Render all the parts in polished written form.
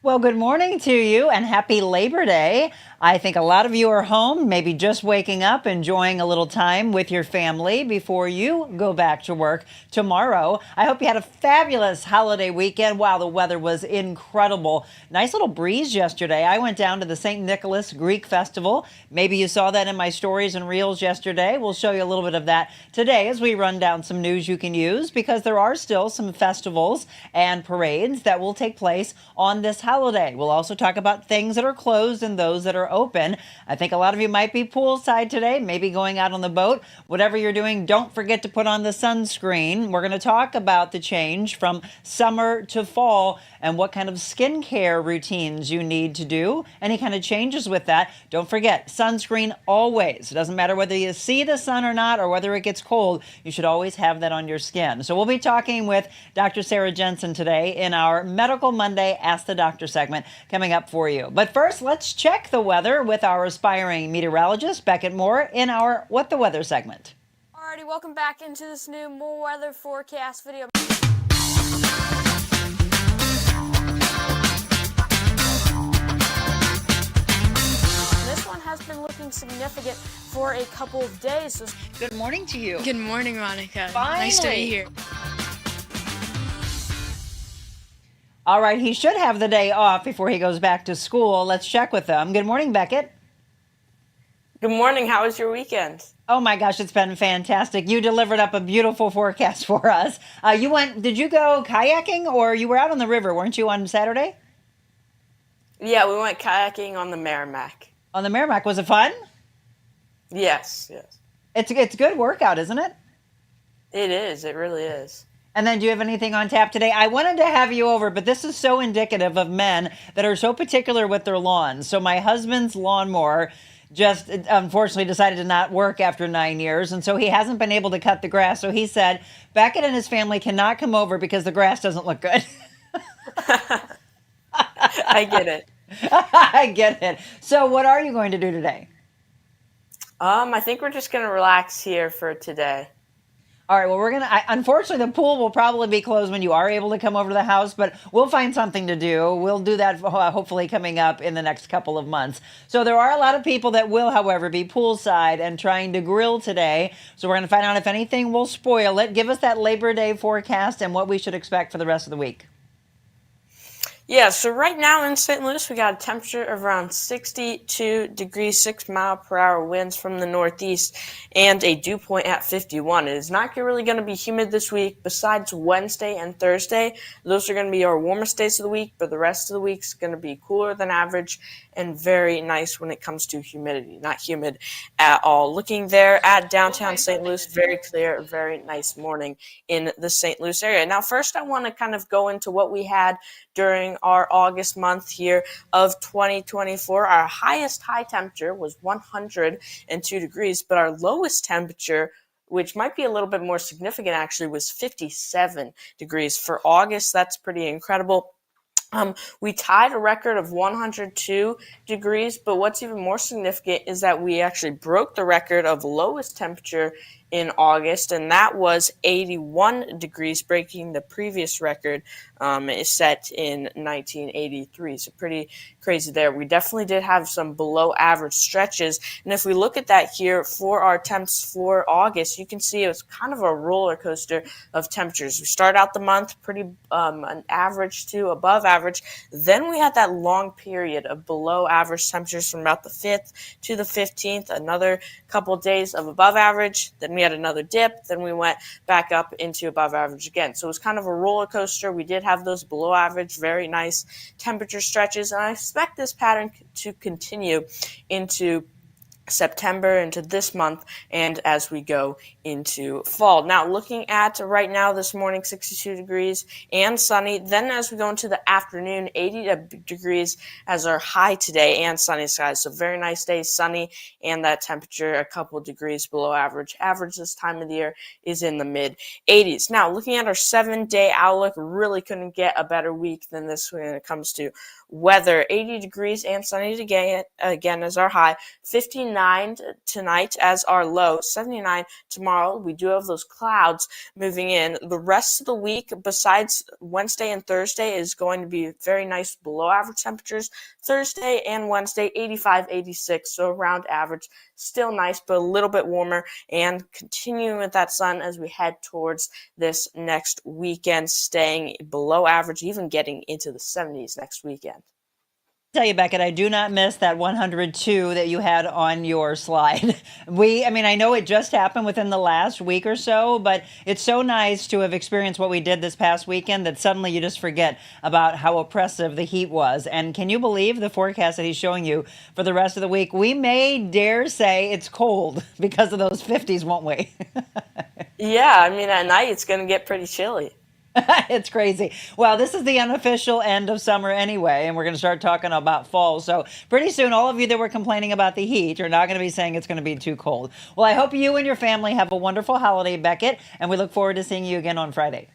Well, good morning to you and happy Labor Day. I think a lot of you are home, maybe just waking up, enjoying a little time with your family before you go back to work tomorrow. I hope you had a fabulous holiday weekend. Wow, the weather was incredible. Nice little breeze yesterday. I went down to the St. Nicholas Greek Festival. Maybe you saw that in my stories and reels yesterday. We'll show you a little bit of that today as we run down some news you can use because there are still some festivals and parades that will take place on this holiday. We'll also talk about things that are closed and those that are open. I think a lot of you might be poolside today, maybe going out on the boat. Whatever you're doing, don't forget to put on the sunscreen. We're going to talk about the change from summer to fall and what kind of skincare routines you need to do. Any kind of changes with that. Don't forget, sunscreen always. It doesn't matter whether you see the sun or not or whether it gets cold, you should always have that on your skin. So we'll be talking with Dr. Sarah Jensen today in our Medical Monday Ask the Doctor segment coming up for you. But first, let's check the weather with our aspiring meteorologist, Beckett Moore, in our What the Weather segment. Alrighty, welcome back into this new more weather forecast video. This one has been looking significant for a couple of days. So good morning to you. Good morning, Monica. Finally. Nice to be here. All right, he should have the day off before he goes back to school. Let's check with him. Good morning, Beckett. Good morning. How was your weekend? Oh my gosh, it's been fantastic. You delivered up a beautiful forecast for us. Did you go kayaking or you were out on the river, weren't you, on Saturday? Yeah, we went kayaking on the Merrimack. On the Merrimack, was it fun? Yes. It's a good workout, isn't it? It is. It really is. And then do you have anything on tap today? I wanted to have you over, but this is so indicative of men that are so particular with their lawns. So my husband's lawnmower just unfortunately decided to not work after 9 years. And so he hasn't been able to cut the grass. So he said Beckett and his family cannot come over because the grass doesn't look good. I get it. I get it. So what are you going to do today? I think we're just going to relax here for today. All right, well, unfortunately, the pool will probably be closed when you are able to come over to the house, but we'll find something to do. We'll do that hopefully coming up in the next couple of months. So there are a lot of people that will, however, be poolside and trying to grill today. So we're going to find out if anything will spoil it. Give us that Labor Day forecast and what we should expect for the rest of the week. Yeah, so right now in St. Louis, we got a temperature of around 62 degrees, 6-mile-per-hour winds from the northeast, and a dew point at 51. It is not really going to be humid this week. Besides Wednesday and Thursday, those are going to be our warmest days of the week, but the rest of the week is going to be cooler than average and very nice when it comes to humidity. Not humid at all. Looking there at downtown St. Louis, very clear, very nice morning in the St. Louis area. Now, first I want to kind of go into what we had during our August month here of 2024. Our highest high temperature was 102 degrees, but our lowest temperature, which might be a little bit more significant actually, was 57 degrees. For August, that's pretty incredible. We tied a record of 102 degrees, but what's even more significant is that we actually broke the record of lowest temperature in August, and that was 81 degrees, breaking the previous record set in 1983. So pretty crazy there. We definitely did have some below average stretches, and if we look at that here for our temps for August, you can see it was kind of a roller coaster of temperatures. We start out the month pretty an average to above average. Then we had that long period of below average temperatures from about the 5th to the 15th, another couple of days of above average. Then we had another dip. Then we went back up into above average again. So it was kind of a roller coaster. We did have those below average, very nice temperature stretches. And I expect this pattern to continue into September, into this month, and as we go into fall. Now, looking at right now this morning, 62 degrees and sunny. Then as we go into the afternoon, 80 degrees as our high today and sunny skies. So very nice day, sunny, and that temperature a couple of degrees below average. Average this time of the year is in the mid 80s. Now, looking at our 7-day outlook, really couldn't get a better week than this when it comes to weather. 80 degrees and sunny again as our high. 59 79 tonight as our low, 79 tomorrow. We do have those clouds moving in. The rest of the week, besides Wednesday and Thursday, is going to be very nice below average temperatures. Thursday and Wednesday, 85, 86, so around average. Still nice, but a little bit warmer, and continuing with that sun as we head towards this next weekend, staying below average, even getting into the 70s next weekend. Tell you, Beckett, I do not miss that 102 that you had on your slide. I know it just happened within the last week or so, but it's so nice to have experienced what we did this past weekend that suddenly you just forget about how oppressive the heat was. And can you believe the forecast that he's showing you for the rest of the week? We may dare say it's cold because of those 50s, won't we? Yeah, at night it's going to get pretty chilly. It's crazy. Well, this is the unofficial end of summer anyway, and we're going to start talking about fall. So pretty soon, all of you that were complaining about the heat are not going to be saying it's going to be too cold. Well, I hope you and your family have a wonderful holiday, Beckett, and we look forward to seeing you again on Friday.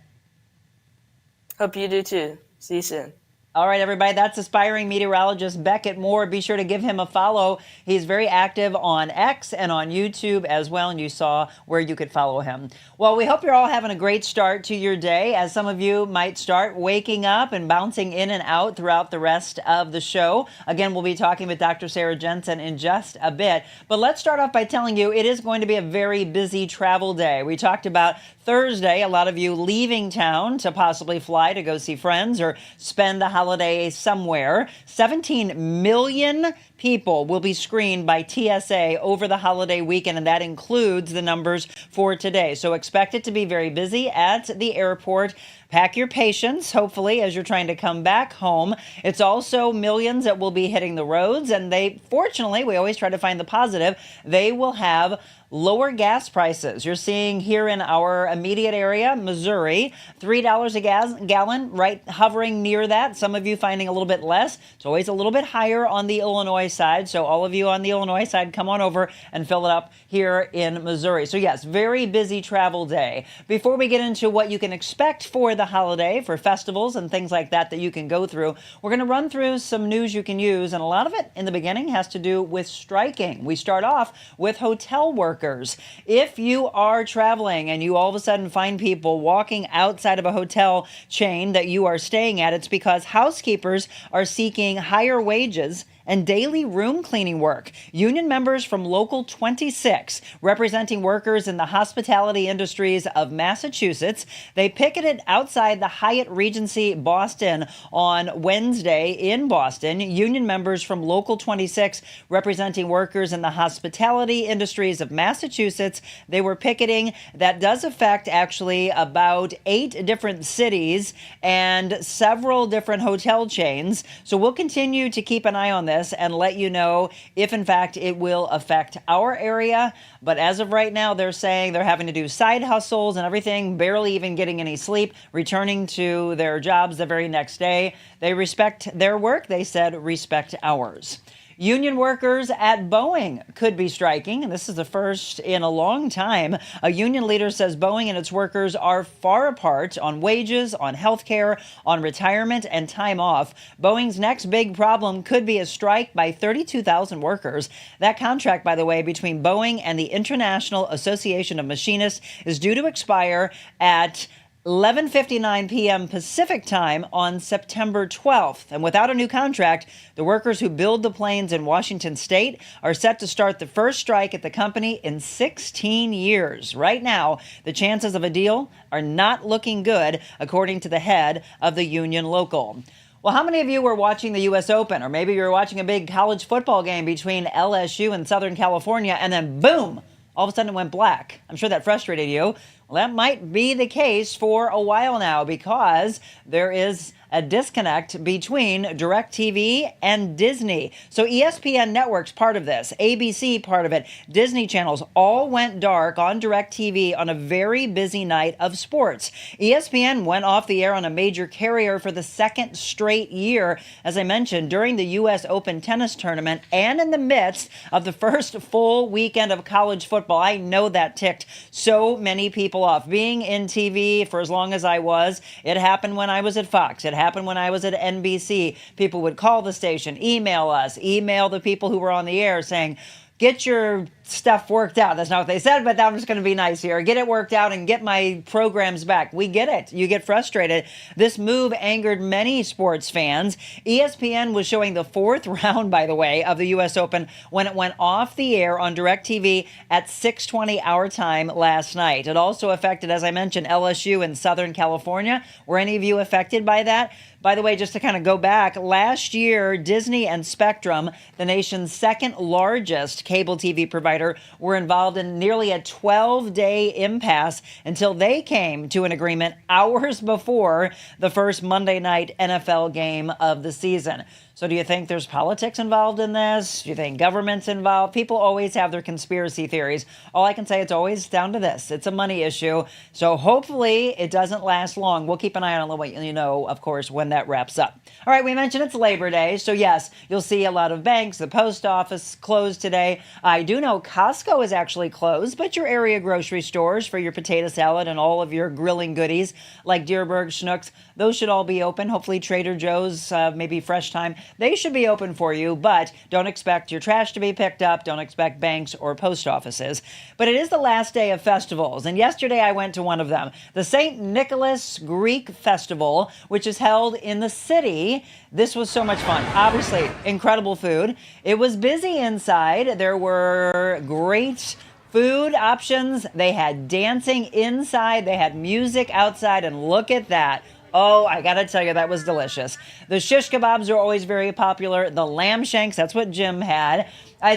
Hope you do too. See you soon. All right, everybody, that's aspiring meteorologist Beckett Moore. Be sure to give him a follow. He's very active on X and on YouTube as well, and you saw where you could follow him. Well, we hope you're all having a great start to your day, as some of you might start waking up and bouncing in and out throughout the rest of the show. Again, we'll be talking with Dr. Sarah Jensen in just a bit. But let's start off by telling you it is going to be a very busy travel day. We talked about Thursday, a lot of you leaving town to possibly fly to go see friends or spend the holiday somewhere. 17 million people will be screened by TSA over the holiday weekend, and that includes the numbers for today. So expect it to be very busy at the airport. Pack your patience, hopefully, as you're trying to come back home. It's also millions that will be hitting the roads, and fortunately, we always try to find the positive, they will have lower gas prices. You're seeing here in our immediate area, Missouri, $3 a gallon, right, hovering near that. Some of you finding a little bit less. It's always a little bit higher on the Illinois side. So all of you on the Illinois side, come on over and fill it up here in Missouri. So yes, very busy travel day. Before we get into what you can expect for the holiday, for festivals and things like that you can go through, we're going to run through some news you can use. And a lot of it in the beginning has to do with striking. We start off with hotel workers. If you are traveling and you all of a sudden find people walking outside of a hotel chain that you are staying at, it's because housekeepers are seeking higher wages and daily room cleaning work. Union members from Local 26, representing workers in the hospitality industries of Massachusetts, they picketed outside the Hyatt Regency Boston on Wednesday in Boston. Union members from Local 26, representing workers in the hospitality industries of Massachusetts, they were picketing. That does affect actually about 8 different cities and several different hotel chains. So we'll continue to keep an eye on this and let you know if in fact it will affect our area. But as of right now, they're saying they're having to do side hustles and everything, barely even getting any sleep, returning to their jobs the very next day. They respect their work. They said respect ours. Union workers at Boeing could be striking, and this is the first in a long time. A union leader says Boeing and its workers are far apart on wages, on health care, on retirement, and time off. Boeing's next big problem could be a strike by 32,000 workers. That contract, by the way, between Boeing and the International Association of Machinists is due to expire at 11:59 p.m. Pacific time on September 12th. And without a new contract, the workers who build the planes in Washington state are set to start the first strike at the company in 16 years. Right now, the chances of a deal are not looking good, according to the head of the union local. Well, how many of you were watching the U.S. Open? Or maybe you were watching a big college football game between LSU and Southern California, and then boom, all of a sudden it went black. I'm sure that frustrated you. Well, that might be the case for a while now, because there is a disconnect between DirecTV and Disney. So ESPN Network's part of this, ABC part of it, Disney channels all went dark on DirecTV on a very busy night of sports. ESPN went off the air on a major carrier for the second straight year, as I mentioned, during the U.S. Open tennis tournament and in the midst of the first full weekend of college football. I know that ticked so many people off. Being in TV for as long as I was, it happened when I was at Fox. It happened when I was at NBC. People would call the station, email us, email the people who were on the air saying, get your stuff worked out. That's not what they said, but I'm just going to be nice here. Get it worked out and get my programs back. We get it. You get frustrated. This move angered many sports fans. ESPN was showing the fourth round, by the way, of the U.S. Open when it went off the air on DirecTV at 6:20 our time last night. It also affected, as I mentioned, LSU in Southern California. Were any of you affected by that? By the way, just to kind of go back, last year, Disney and Spectrum, the nation's second largest cable TV provider, were involved in nearly a 12-day impasse until they came to an agreement hours before the first Monday night NFL game of the season. So do you think there's politics involved in this? Do you think government's involved? People always have their conspiracy theories. All I can say, it's always down to this. It's a money issue. So hopefully it doesn't last long. We'll keep an eye on it, let you know, of course, when that wraps up. All right, we mentioned it's Labor Day. So yes, you'll see a lot of banks, the post office closed today. I do know Costco is actually closed, but your area grocery stores for your potato salad and all of your grilling goodies like Deerberg, Schnucks, those should all be open. Hopefully Trader Joe's, maybe Fresh Time. They should be open for you, but don't expect your trash to be picked up. Don't expect banks or post offices. But it is the last day of festivals, and yesterday I went to one of them, the St. Nicholas Greek Festival, which is held in the city. This was so much fun. Obviously, incredible food. It was busy inside. There were great food options. They had dancing inside. They had music outside, and look at that. Oh, I got to tell you, that was delicious. The shish kebabs are always very popular. The lamb shanks, that's what Jim had.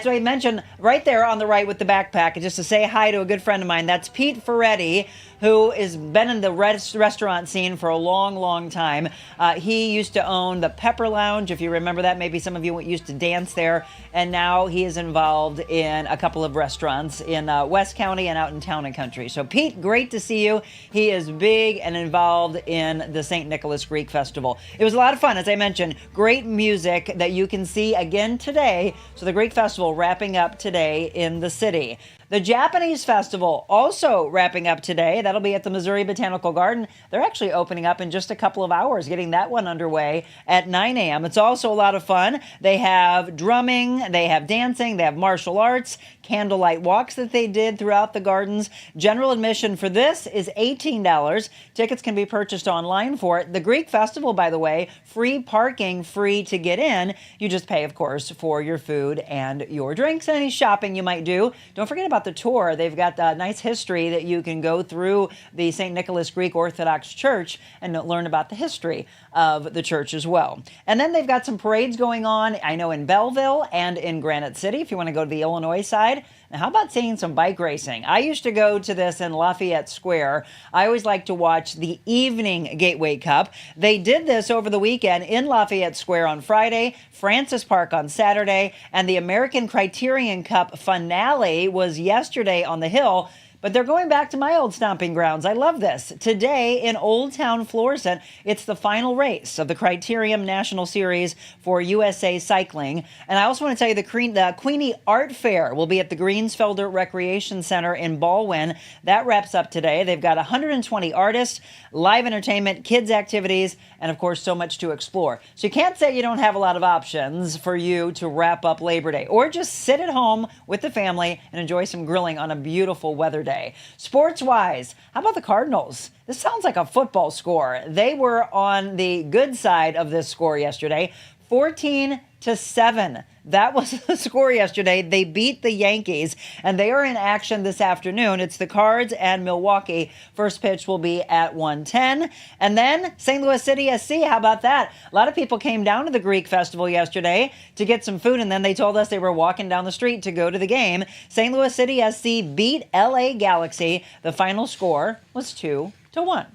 So I mentioned right there on the right with the backpack, just to say hi to a good friend of mine. That's Pete Ferretti, who has been in the restaurant scene for a long, long time. He used to own the Pepper Lounge, if you remember that. Maybe some of you used to dance there. And now he is involved in a couple of restaurants in West County and out in Town and Country. So Pete, great to see you. He is big and involved in the St. Nicholas Greek Festival. It was a lot of fun, as I mentioned. Great music that you can see again today. So the Greek Festival wrapping up today in the city. The Japanese Festival also wrapping up today. That'll be at the Missouri Botanical Garden. They're actually opening up in just a couple of hours, getting that one underway at 9 a.m. It's also a lot of fun. They have drumming, they have dancing, they have martial arts, candlelight walks that they did throughout the gardens. General admission for this is $18. Tickets can be purchased online for it. The Greek Festival, by the way, free parking, free to get in. You just pay, of course, for your food and your drinks and any shopping you might do. Don't forget about the tour. They've got a nice history that you can go through the St. Nicholas Greek Orthodox Church and learn about the history of the church as well. And then they've got some parades going on, I know, in Belleville and in Granite City, if you want to go to the Illinois side. Now, how about seeing some bike racing? I used to go to this in Lafayette Square. I always like to watch the evening Gateway Cup. They did this over the weekend in Lafayette Square on Friday, Francis Park on Saturday, and the American Criterion Cup finale was yesterday on the Hill. But they're going back to my old stomping grounds. I love this. Today in Old Town Florissant, it's the final race of the Criterium National Series for USA Cycling. And I also want to tell you the Queenie Art Fair will be at the Greensfelder Recreation Center in Baldwin. That wraps up today. They've got 120 artists, live entertainment, kids activities, and of course so much to explore. So you can't say you don't have a lot of options for you to wrap up Labor Day, or just sit at home with the family and enjoy some grilling on a beautiful weather day. Sports-wise, how about the Cardinals? This sounds like a football score. They were on the good side of this score yesterday, 14-7. That was the score yesterday. They beat the Yankees, and they are in action this afternoon. It's the Cards and Milwaukee. First pitch will be at 1:10. And then St. Louis City SC, how about that? A lot of people came down to the Greek Festival yesterday to get some food, and then they told us they were walking down the street to go to the game. St. Louis City SC beat LA Galaxy. The final score was 2-1.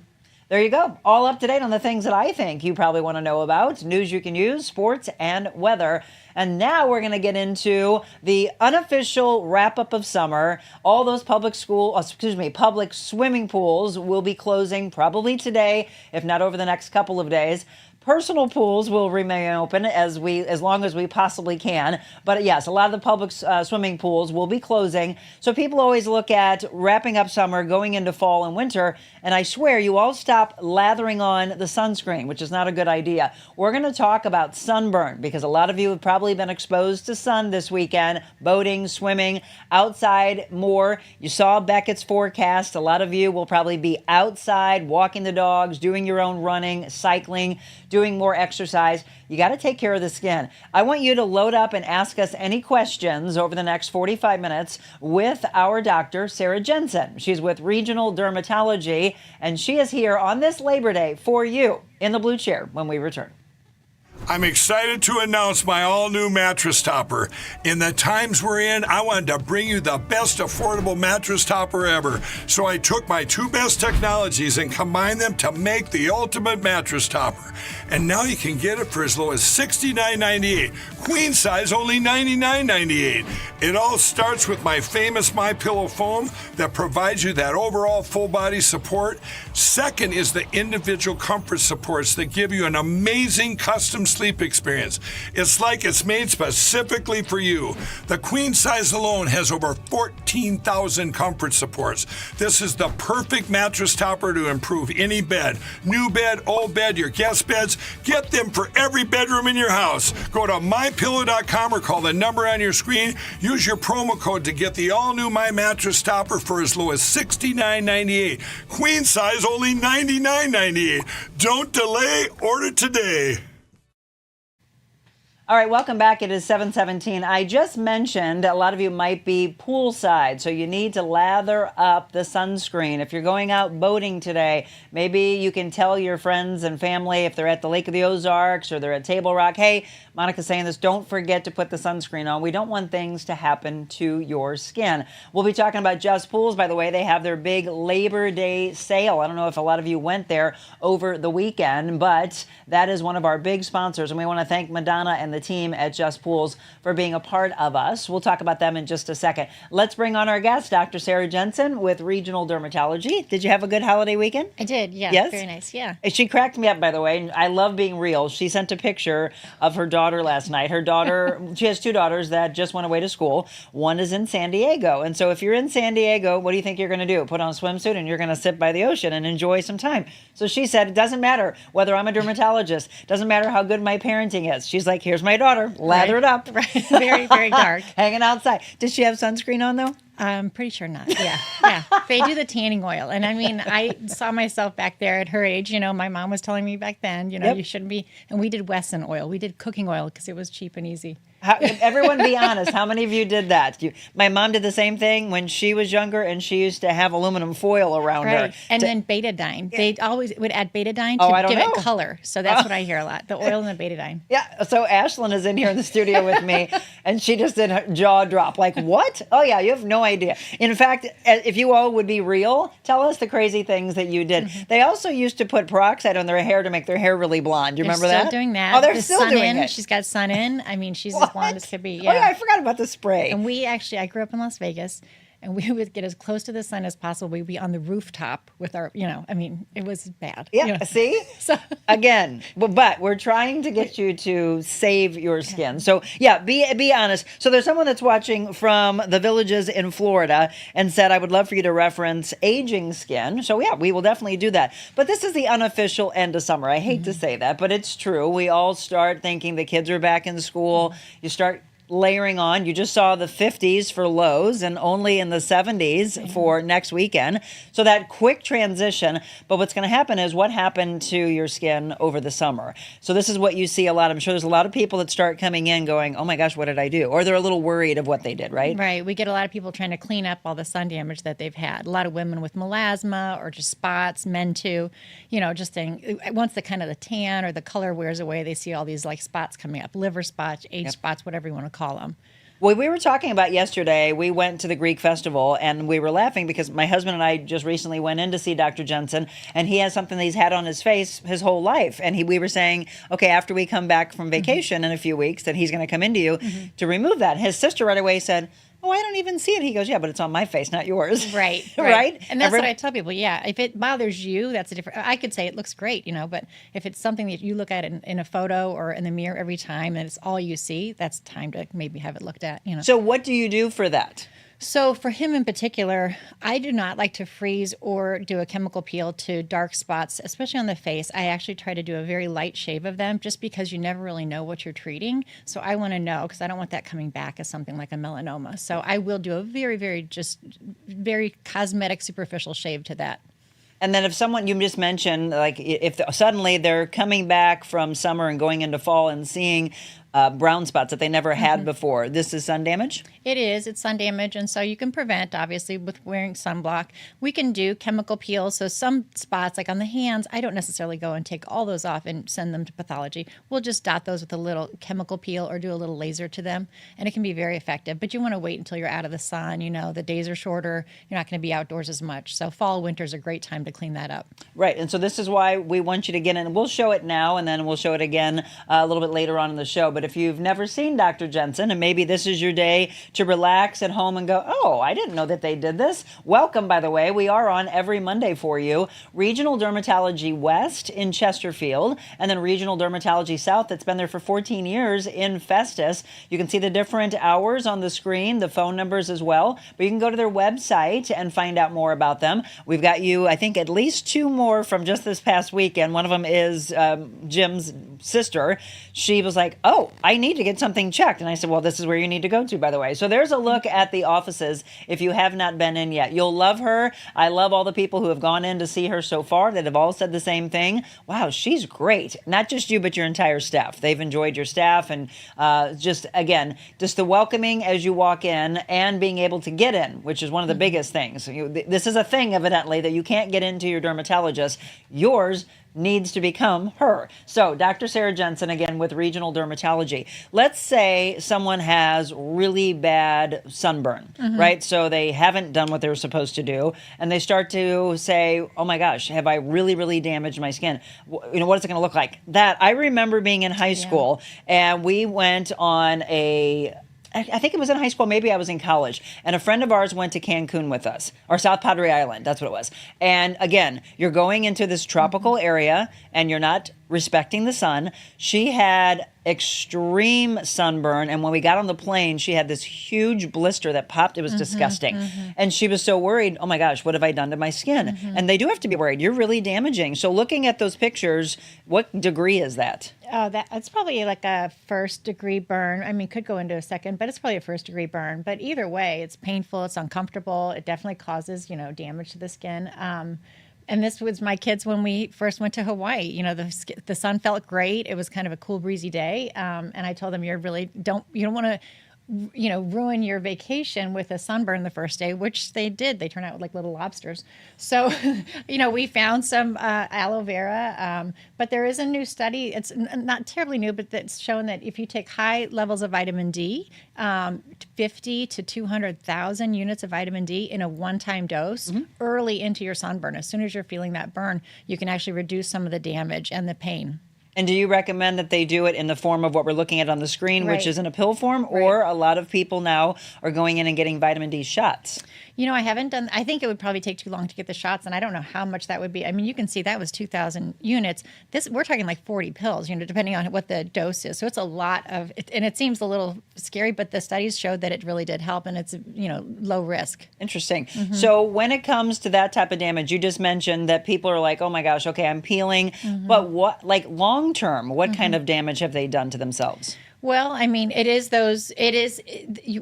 There you go. All up to date on the things that I think you probably want to know about. News you can use, sports, and weather. And now we're going to get into the unofficial wrap-up of summer. All those public swimming pools will be closing probably today, if not over the next couple of days. Personal pools will remain open as long as we possibly can. But yes, a lot of the public swimming pools will be closing. So people always look at wrapping up summer, going into fall and winter. And I swear you all stop lathering on the sunscreen, which is not a good idea. We're going to talk about sunburn because a lot of you have probably been exposed to sun this weekend, boating, swimming, outside more. You saw Beckett's forecast. A lot of you will probably be outside, walking the dogs, doing your own running, cycling, doing more exercise. You got to take care of the skin. I want you to load up and ask us any questions over the next 45 minutes with our doctor, Sarah Jensen. She's with Regional Dermatology, and she is here on this Labor Day for you in the blue chair when we return. I'm excited to announce my all-new mattress topper. In the times we're in, I wanted to bring you the best affordable mattress topper ever. So I took my two best technologies and combined them to make the ultimate mattress topper. And now you can get it for as low as $69.98. Queen size only $99.98. It all starts with my famous MyPillow foam that provides you that overall full body support. Second is the individual comfort supports that give you an amazing custom sleep experience. It's like it's made specifically for you. The queen size alone has over 14,000 comfort supports. This is the perfect mattress topper to improve any bed. New bed, old bed, your guest beds. Get them for every bedroom in your house. Go to mypillow.com or call the number on your screen. Use your promo code to get the all-new My Mattress Topper for as low as $69.98. Queen size only $99.98. Don't delay, order today. All right, welcome back. It is 7:17. I just mentioned a lot of you might be poolside, so you need to lather up the sunscreen. If you're going out boating today, maybe you can tell your friends and family if they're at the Lake of the Ozarks or they're at Table Rock, hey, Monica's saying this, don't forget to put the sunscreen on. We don't want things to happen to your skin. We'll be talking about Just Pools, by the way. They have their big Labor Day sale. I don't know if a lot of you went there over the weekend, but that is one of our big sponsors, and we want to thank Madonna and the team at Just Pools for being a part of us. We'll talk about them in just a second. Let's bring on our guest, Dr. Sarah Jensen with Regional Dermatology. Did you have a good holiday weekend? I did, yeah. Yes? Very nice, yeah. She cracked me up, by the way. I love being real. She sent a picture of her daughter last night. Her daughter, she has two daughters that just went away to school. One is in San Diego. And so if you're in San Diego, what do you think you're going to do? Put on a swimsuit and you're going to sit by the ocean and enjoy some time. So she said, it doesn't matter whether I'm a dermatologist. Doesn't matter how good my parenting is. She's like, here's my daughter. Lather it up. Right. Very, very dark. Hanging outside. Does she have sunscreen on, though? I'm pretty sure not. Yeah. Yeah. They do the tanning oil. And I mean, I saw myself back there at her age. You know, my mom was telling me back then, you know, Yep. you shouldn't be. And we did Wesson oil. We did cooking oil because it was cheap and easy. Everyone be honest. How many of you did that? My mom did the same thing when she was younger, and she used to have aluminum foil around her. And then betadine. They always would add betadine I to don't give know. it color. So that's what I hear a lot. The oil and the betadine. Yeah, so Ashlyn is in here in the studio with me, and she just did her jaw drop. Like, what? Oh, yeah, you have no idea. In fact, if you all would be real, tell us the crazy things that you did. They also used to put peroxide on their hair to make their hair really blonde. Do you remember They're that? still doing that. Oh, they're The still sun doing in. it. She's got sun in. I mean, she's as blonde as could be. Oh, yeah, I forgot about the spray. And I grew up in Las Vegas, and we would get as close to the sun as possible. We'd be on the rooftop with our, I mean, it was bad. Yeah, see? So Again, but we're trying to get you to save your skin. So, yeah, be honest. So there's someone that's watching from the Villages in Florida and said, I would love for you to reference aging skin. So, yeah, we will definitely do that. But this is the unofficial end of summer. I hate to say that, but it's true. We all start thinking the kids are back in school. You start layering on. You just saw the 50s for lows and only in the 70s for next weekend. So that quick transition. But what's going to happen is what happened to your skin over the summer. So this is what you see a lot. I'm sure there's a lot of people that start coming in going, oh my gosh, what did I do? Or they're a little worried of what they did, right? Right. We get a lot of people trying to clean up all the sun damage that they've had. A lot of women with melasma or just spots, men too. Just saying once the kind of the tan or the color wears away, they see all these like spots coming up, liver spots, age spots, whatever you want to call them. Well, we were talking about yesterday, we went to the Greek festival and we were laughing because my husband and I just recently went in to see Dr. Jensen, and he has something that he's had on his face his whole life. And we were saying, okay, after we come back from vacation in a few weeks, that he's going to come into you to remove that. His sister right away said, oh, I don't even see it. He goes, yeah, but it's on my face, not yours. Right, Right? And that's what I tell people. Yeah, if it bothers you, that's a different. I could say it looks great, but if it's something that you look at in a photo or in the mirror every time, and it's all you see, that's time to maybe have it looked at. So what do you do for that? So for him in particular, I do not like to freeze or do a chemical peel to dark spots, especially on the face. I actually try to do a very light shave of them just because you never really know what you're treating. So I want to know because I don't want that coming back as something like a melanoma. So I will do a very, very cosmetic, superficial shave to that. And then if someone, you just mentioned, like if suddenly they're coming back from summer and going into fall and seeing brown spots that they never had before, this is sun damage? It is. It's sun damage. And so you can prevent, obviously, with wearing sunblock. We can do chemical peels. So some spots, like on the hands, I don't necessarily go and take all those off and send them to pathology. We'll just dot those with a little chemical peel or do a little laser to them. And it can be very effective. But you want to wait until you're out of the sun. The days are shorter. You're not going to be outdoors as much. So fall, winter is a great time to clean that up. Right. And so this is why we want you to get in. We'll show it now, and then we'll show it again a little bit later on in the show. But if you've never seen Dr. Jensen, and maybe this is your day to relax at home and go, oh, I didn't know that they did this. Welcome, by the way. We are on every Monday for you. Regional Dermatology West in Chesterfield, and then Regional Dermatology South that's been there for 14 years in Festus. You can see the different hours on the screen, the phone numbers as well. But you can go to their website and find out more about them. We've got you, I think, at least 2 more from just this past weekend. One of them is Jim's sister. She was like, oh, I need to get something checked. And I said, well, this is where you need to go to, by the way. So there's a look at the offices if you have not been in yet. You'll love her. I love all the people who have gone in to see her so far that have all said the same thing. Wow, she's great. Not just you, but your entire staff. They've enjoyed your staff. And just the welcoming as you walk in and being able to get in, which is one of the biggest things. This is a thing, evidently, that you can't get into your dermatologist. Yours needs to become her. So Dr. Sarah Jensen, again, with Regional Dermatology. Let's say someone has really bad sunburn, right? So they haven't done what they were supposed to do, and they start to say, oh my gosh, have I really, really damaged my skin? What is it going to look like? That, I remember being in high school, and we went on I think it was in high school, maybe I was in college, and a friend of ours went to Cancun with us, or South Padre Island, that's what it was. And again, you're going into this tropical area, and you're not respecting the sun. She had extreme sunburn, and when we got on the plane, she had this huge blister that popped. It was disgusting. And she was so worried, oh my gosh, what have I done to my skin? And they do have to be worried. You're really damaging. So looking at those pictures, what degree is that? Oh, it's probably like a 1st-degree burn. I mean, could go into a second, but it's probably a 1st-degree burn. But either way, it's painful, it's uncomfortable. It definitely causes, damage to the skin. And this was my kids when we first went to Hawaii. The sun felt great. It was kind of a cool, breezy day. And I told them, you don't want to, ruin your vacation with a sunburn the first day, which they did. They turned out like little lobsters. So, we found some aloe vera. But there is a new study. It's not terribly new, but that's shown that if you take high levels of vitamin D, 50 to 200,000 units of vitamin D in a one-time dose early into your sunburn, as soon as you're feeling that burn, you can actually reduce some of the damage and the pain. And do you recommend that they do it in the form of what we're looking at on the screen, which is in a pill form, or a lot of people now are going in and getting vitamin D shots? I haven't done, I think it would probably take too long to get the shots, and I don't know how much that would be. I mean, you can see that was 2,000 units. We're talking like 40 pills, depending on what the dose is. So it's a lot of, and it seems a little scary, but the studies showed that it really did help, and it's, low risk. Interesting. So when it comes to that type of damage, you just mentioned that people are like, oh my gosh, okay, I'm peeling. But what, like long term, what kind of damage have they done to themselves? Well, I mean,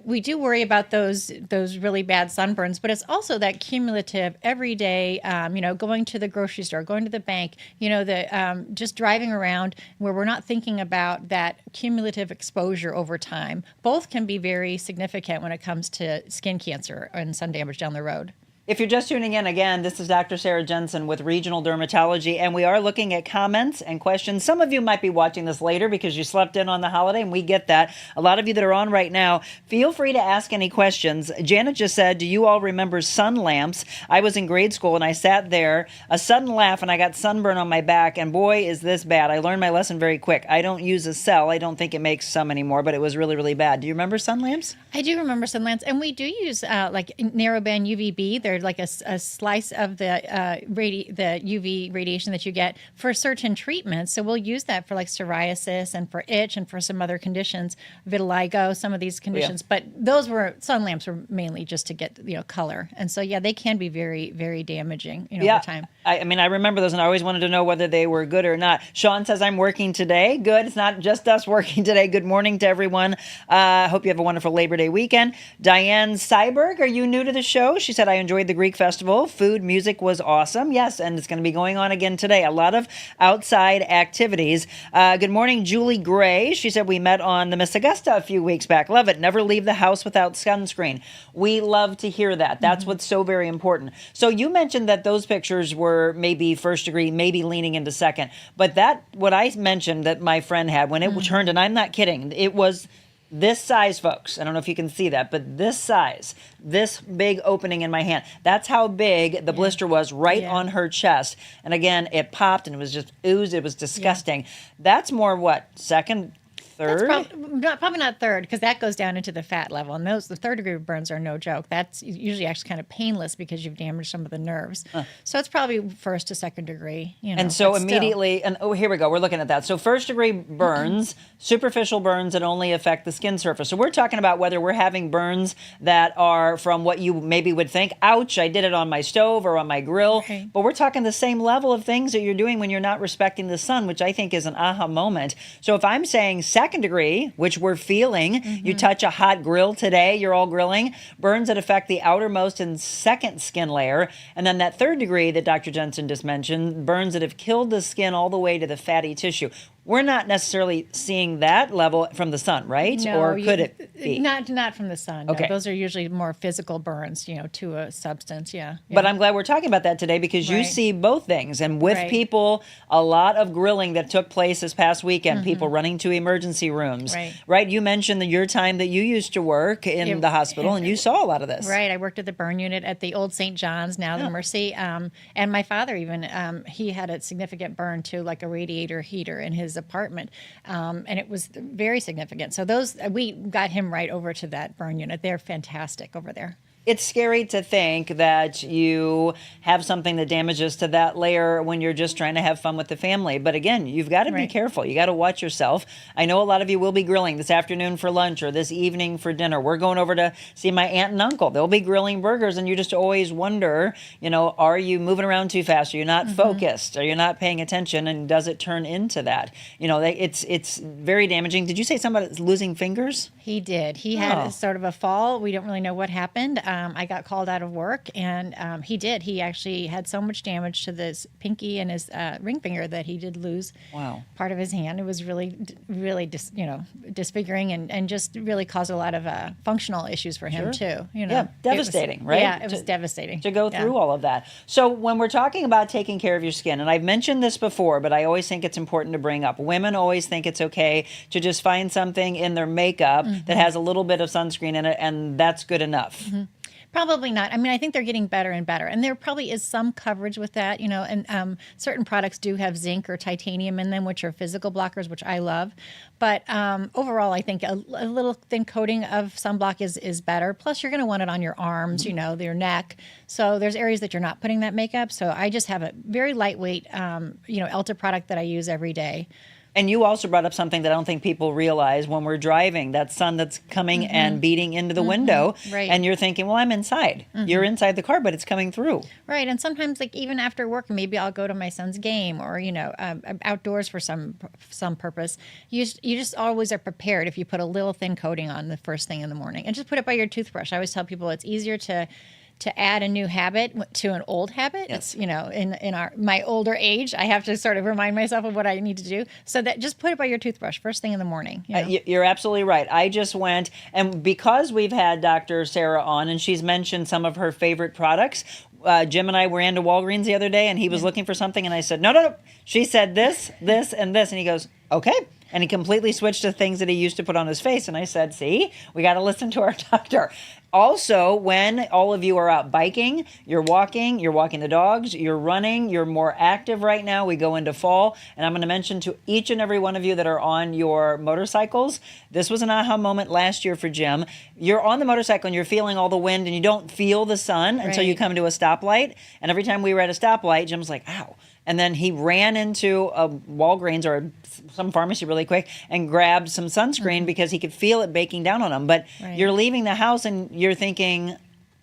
we do worry about those really bad sunburns, but it's also that cumulative everyday, going to the grocery store, going to the bank, just driving around where we're not thinking about that cumulative exposure over time. Both can be very significant when it comes to skin cancer and sun damage down the road. If you're just tuning in, again, this is Dr. Sarah Jensen with Regional Dermatology, and we are looking at comments and questions. Some of you might be watching this later because you slept in on the holiday, and we get that. A lot of you that are on right now, feel free to ask any questions. Janet just said, do you all remember sun lamps? I was in grade school, and I sat there, a sudden laugh, and I got sunburn on my back, and boy, is this bad. I learned my lesson very quick. I don't use a cell. I don't think it makes some anymore, but it was really, really bad. Do you remember sun lamps? I do remember sun lamps, and we do use like narrowband UVB. They're like a slice of the the UV radiation that you get for certain treatments. So we'll use that for like psoriasis and for itch and for some other conditions, vitiligo, some of these conditions. But those sun lamps were mainly just to get color, and so they can be very, very damaging over time. I mean, I remember those, and I always wanted to know whether they were good or not. Sean says, I'm working today. Good. It's not just us working today. Good morning to everyone. Hope you have a wonderful Labor Day weekend. Diane Seiberg, are you new to the show? She said, I enjoyed the Greek festival. Food, music was awesome. Yes, and it's going to be going on again today. A lot of outside activities. Good morning, Julie Gray. She said, we met on the Miss Augusta a few weeks back. Love it. Never leave the house without sunscreen. We love to hear that. That's what's so very important. So you mentioned that those pictures were maybe first degree, maybe leaning into second. But what I mentioned that my friend had when it turned, and I'm not kidding, it was this size, folks. I don't know if you can see that, but this size, this big opening in my hand. That's how big the blister was right on her chest. And again, it popped and it was just oozed. It was disgusting. That's more what, second, third? That's probably not third, because that goes down into the fat level. And the third degree burns are no joke. That's usually actually kind of painless because you've damaged some of the nerves. So it's probably first to second degree. And so immediately, and here we go, we're looking at that. So first degree burns, superficial burns that only affect the skin surface. So we're talking about whether we're having burns that are from what you maybe would think, ouch, I did it on my stove or on my grill. Right. But we're talking the same level of things that you're doing when you're not respecting the sun, which I think is an aha moment. So if I'm saying second degree, which we're feeling, you touch a hot grill today, you're all grilling, burns that affect the outermost and second skin layer, and then that third degree that Dr. Jensen just mentioned, burns that have killed the skin all the way to the fatty tissue. We're not necessarily seeing that level from the sun, right? No, or could it be? Not from the sun. Okay. No. Those are usually more physical burns, to a substance. Yeah. But I'm glad we're talking about that today because you see both things. And with people, a lot of grilling that took place this past weekend, people running to emergency rooms. Right? You mentioned your time that you used to work in the hospital, and you saw a lot of this. Right. I worked at the burn unit at the old St. John's, now the Mercy. And my father even, he had a significant burn to like a radiator heater in his apartment, and it was very significant. So we got him right over to that burn unit. They're fantastic over there. It's scary to think that you have something that damages to that layer when you're just trying to have fun with the family. But again, you've got to be careful. You got to watch yourself. I know a lot of you will be grilling this afternoon for lunch or this evening for dinner. We're going over to see my aunt and uncle. They'll be grilling burgers, and you just always wonder, are you moving around too fast? Are you not focused? Are you not paying attention? And does it turn into that? It's very damaging. Did you say somebody's losing fingers? He did. He had sort of a fall. We don't really know what happened. I got called out of work, and he did. He actually had so much damage to this pinky and his ring finger that he did lose part of his hand. It was really, really disfiguring and just really caused a lot of functional issues for him too. Yeah, devastating, right? Yeah, it was devastating to go through all of that. So when we're talking about taking care of your skin, and I've mentioned this before, but I always think it's important to bring up. Women always think it's okay to just find something in their makeup that has a little bit of sunscreen in it, and that's good enough. Probably not. I mean, I think they're getting better and better. And there probably is some coverage with that, and certain products do have zinc or titanium in them, which are physical blockers, which I love. But overall, I think a little thin coating of sunblock is better. Plus, you're going to want it on your arms, your neck. So there's areas that you're not putting that makeup. So I just have a very lightweight, Elta product that I use every day. And you also brought up something that I don't think people realize when we're driving, that sun that's coming and beating into the window. Right. And you're thinking, well, I'm inside. You're inside the car, but it's coming through. Right. And sometimes, like, even after work, maybe I'll go to my son's game or, outdoors for some purpose. You just always are prepared if you put a little thin coating on the first thing in the morning. And just put it by your toothbrush. I always tell people it's easier to to add a new habit to an old habit. Yes. It's, in my older age, I have to sort of remind myself of what I need to do. So that just put it by your toothbrush first thing in the morning. You're absolutely right. I just went, and because we've had Dr. Sarah on, and she's mentioned some of her favorite products, Jim and I were into Walgreens the other day, and he was looking for something, and I said, no. She said this, this, and this. And he goes, okay. And he completely switched to things that he used to put on his face. And I said, see, we got to listen to our doctor. Also, when all of you are out biking, you're walking the dogs, you're running, you're more active right now. We go into fall. And I'm going to mention to each and every one of you that are on your motorcycles, this was an aha moment last year for Jim. You're on the motorcycle and you're feeling all the wind and you don't feel the sun until you come to a stoplight. And every time we were at a stoplight, Jim's like, ow. And then he ran into a Walgreens or some pharmacy really quick and grabbed some sunscreen because he could feel it baking down on him. But you're leaving the house and you're thinking,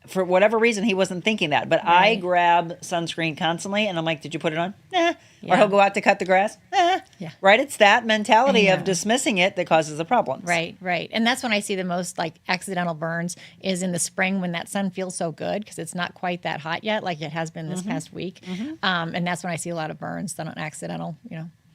for whatever reason, he wasn't thinking that. But I grab sunscreen constantly, and I'm like, did you put it on? Nah. Or he'll go out to cut the grass. Nah. Yeah. Right? It's that mentality of dismissing it that causes the problems. Right. And that's when I see the most accidental burns is in the spring when that sun feels so good because it's not quite that hot yet like it has been this past week. And that's when I see a lot of burns done on accidental,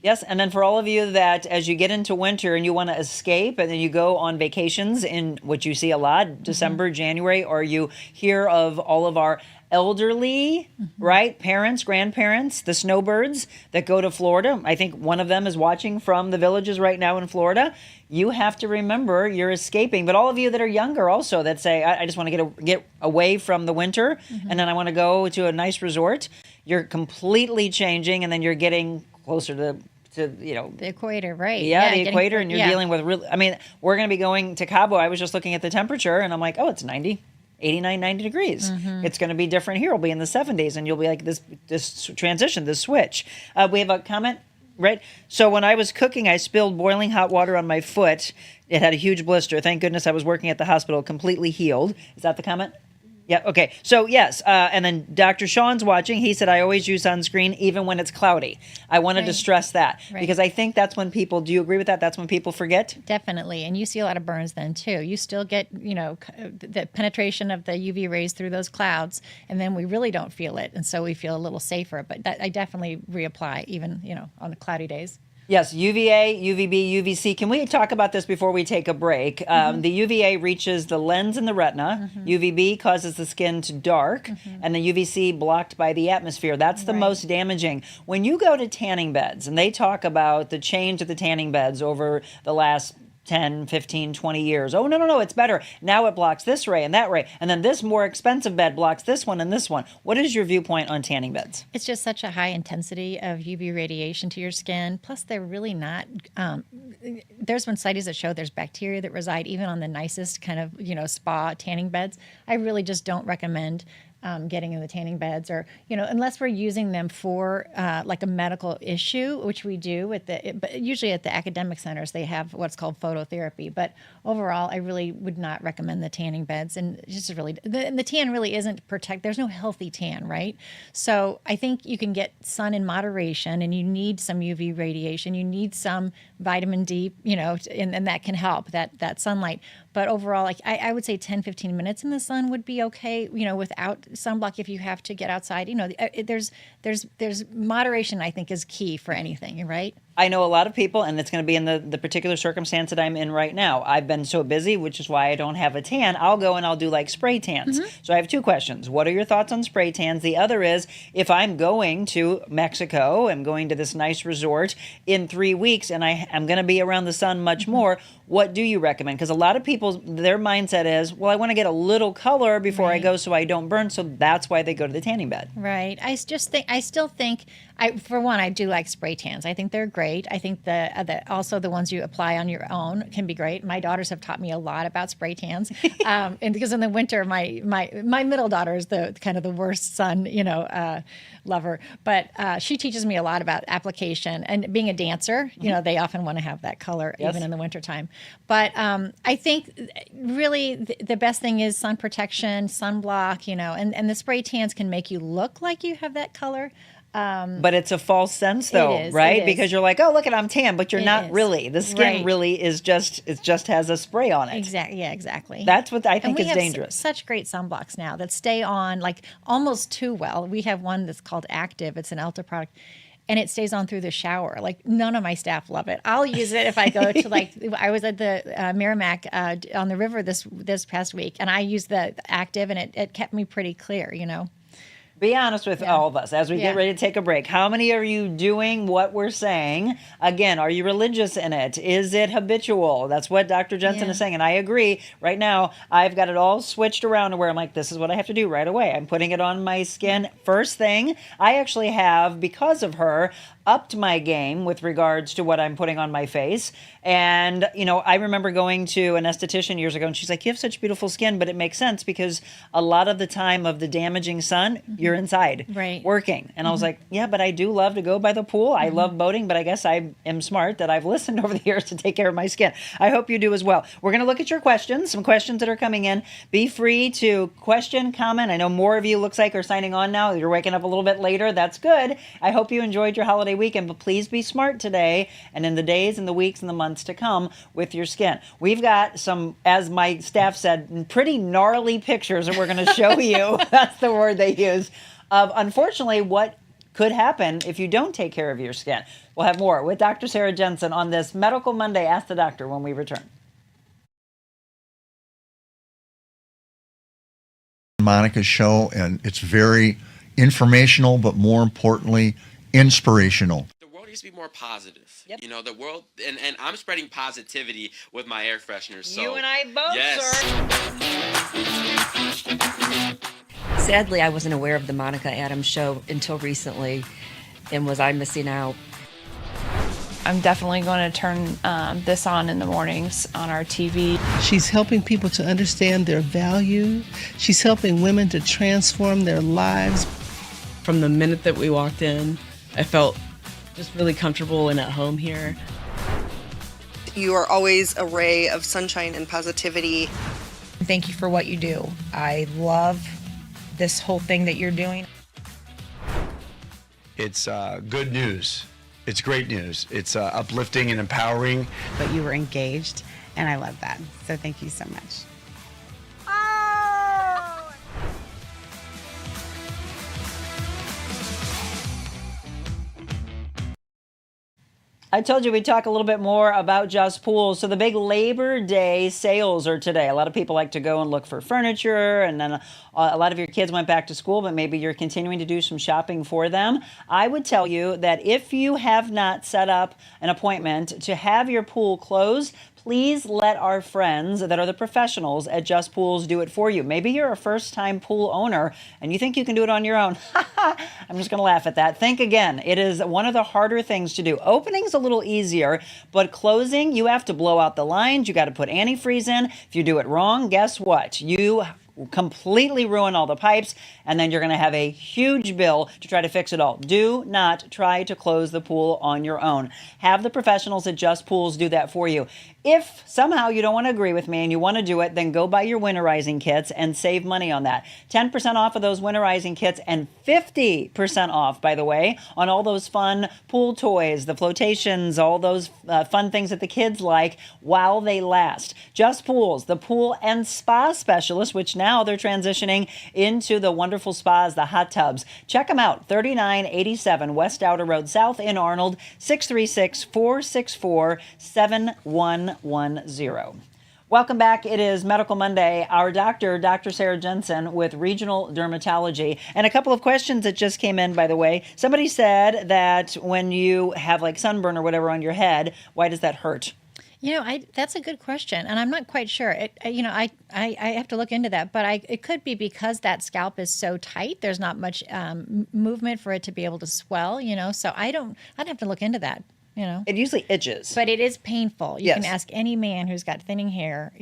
Yes, and then for all of you that as you get into winter and you want to escape and then you go on vacations in which you see a lot, December, January, or you hear of all of our elderly, right, parents, grandparents, the snowbirds that go to Florida. I think one of them is watching from the villages right now in Florida. You have to remember you're escaping. But all of you that are younger also that say, I just want to get away from the winter and then I want to go to a nice resort, you're completely changing and then you're getting closer to the equator, right? The equator, and you're dealing with we're going to be going to Cabo. I was just looking at the temperature, and I'm like, oh, it's 89, 90 degrees. It's going to be different here. It'll be in the 70s, and you'll be like this transition, this switch. We have a comment, right? So when I was cooking, I spilled boiling hot water on my foot. It had a huge blister. Thank goodness I was working at the hospital, completely healed. Is that the comment? Yeah, okay. So, yes, and then Dr. Sean's watching. He said, I always use sunscreen even when it's cloudy. I wanted to stress that because I think that's when people, do you agree with that? That's when people forget? Definitely. And you see a lot of burns then, too. You still get, the penetration of the UV rays through those clouds, and then we really don't feel it. And so we feel a little safer. But I definitely reapply even, on the cloudy days. Yes, UVA, UVB, UVC. Can we talk about this before we take a break? The UVA reaches the lens and the retina. UVB causes the skin to dark. And the UVC blocked by the atmosphere. That's the most damaging. When you go to tanning beds, and they talk about the change of the tanning beds over the last 10, 15, 20 years. Oh, no, it's better. Now it blocks this ray and that ray. And then this more expensive bed blocks this one and this one. What is your viewpoint on tanning beds? It's just such a high intensity of UV radiation to your skin. Plus, they're really not, there's been studies that show there's bacteria that reside even on the nicest kind of, spa tanning beds. I really just don't recommend getting in the tanning beds or, unless we're using them for like a medical issue, which we do but usually at the academic centers, they have what's called phototherapy. But overall, I really would not recommend the tanning beds. And just really, the tan really isn't there's no healthy tan, right? So I think you can get sun in moderation and you need some UV radiation. You need some vitamin D, and that can help, that sunlight. But overall, I would say 10, 15 minutes in the sun would be okay, without sunblock if you have to get outside. There's moderation, I think, is key for anything, right? I know a lot of people, and it's going to be in the particular circumstance that I'm in right now. I've been so busy, which is why I don't have a tan. I'll go and I'll do like spray tans. So I have two questions. What are your thoughts on spray tans? The other is, if I'm going to Mexico, I'm going to this nice resort in 3 weeks, and I'm going to be around the sun much more, what do you recommend? Because a lot of people, their mindset is, well, I want to get a little color before I go so I don't burn. So that's why they go to the tanning bed. Right. I still think, for one, I do like spray tans. I think they're great. I think also the ones you apply on your own can be great. My daughters have taught me a lot about spray tans, and because in the winter, my middle daughter is the kind of the worst sun, lover, but she teaches me a lot about application and being a dancer. They often want to have that color even in the wintertime. But I think really the best thing is sun protection, sunblock, and the spray tans can make you look like you have that color. But it's a false sense, though, is, right? it is. Because you're like, oh, look at I'm tan, but you're It not is. really. The skin Right. really is it just has a spray on it. Exactly. Yeah, exactly. That's what I And think we is have dangerous. such great sunblocks now that stay on like almost too well. We have one that's called Active. It's an Ulta product. And it stays on through the shower. Like none of my staff love it. I'll use it if I go to I was at the Merrimack on the river this past week, and I used the Active, and it kept me pretty clear. Be honest with all of us as we get Yeah. ready to take a break. How many are you doing what we're saying? Again, are you religious in it? Is it habitual? That's what Dr. Jensen Yeah. is saying. And I agree. Right now, I've got it all switched around to where I'm like, this is what I have to do right away. I'm putting it on my skin first thing. I actually have, because of her, upped my game with regards to what I'm putting on my face. And, I remember going to an esthetician years ago, and she's like, you have such beautiful skin, but it makes sense because a lot of the time of the damaging sun, you're inside Right. working. And I was like, yeah, but I do love to go by the pool. I love boating, but I guess I am smart that I've listened over the years to take care of my skin. I hope you do as well. We're going to look at your questions, some questions that are coming in. Be free to question, comment. I know more of you looks like are signing on now. You're waking up a little bit later. That's good. I hope you enjoyed your holiday weekend, but please be smart today and in the days and the weeks and the months to come with your skin. We've got some, as my staff said, pretty gnarly pictures that we're going to show you. That's the word they use, of unfortunately what could happen if you don't take care of your skin. We'll have more with Dr. Sarah Jensen on this Medical Monday Ask the Doctor when we return. Monica's show, and it's very informational, but more importantly, inspirational. The world needs to be more positive. Yep. The world, and I'm spreading positivity with my air fresheners. So, You and I both, yes. sir. Sadly, I wasn't aware of the Monica Adams show until recently, and was I missing out? I'm definitely going to turn this on in the mornings on our TV. She's helping people to understand their value. She's helping women to transform their lives. From the minute that we walked in, I felt just really comfortable and at home here. You are always a ray of sunshine and positivity. Thank you for what you do. I love this whole thing that you're doing. It's good news. It's great news. It's uplifting and empowering. But you were engaged, and I love that. So thank you so much. I told you we'd talk a little bit more about Just Pools. So the big Labor Day sales are today. A lot of people like to go and look for furniture, and then a lot of your kids went back to school, but maybe you're continuing to do some shopping for them. I would tell you that if you have not set up an appointment to have your pool closed, please let our friends that are the professionals at Just Pools do it for you. Maybe you're a first-time pool owner and you think you can do it on your own. I'm just going to laugh at that. Think again. It is one of the harder things to do. Opening's a little easier, but closing, you have to blow out the lines. You got to put antifreeze in. If you do it wrong, guess what? You completely ruin all the pipes, and then you're going to have a huge bill to try to fix it all. Do not try to close the pool on your own. Have the professionals at Just Pools do that for you. If somehow you don't want to agree with me and you want to do it, then go buy your winterizing kits and save money on that. 10% off of those winterizing kits and 50% off, by the way, on all those fun pool toys, the flotations, all those fun things that the kids like while they last. Just Pools, the pool and spa specialist, which now they're transitioning into the wonderful spas, the hot tubs. Check them out, 3987 West Outer Road South in Arnold, 636-464-7110. Welcome back. It is Medical Monday. Our doctor, Dr. Sarah Jensen with Regional Dermatology. And a couple of questions that just came in, by the way. Somebody said that when you have like sunburn or whatever on your head, why does that hurt? That's a good question, and I'm not quite sure. I have to look into that, but it could be because that scalp is so tight. There's not much movement for it to be able to swell. So I'd have to look into that. It usually itches. But it is painful. You can Yes. ask any man who's got thinning hair,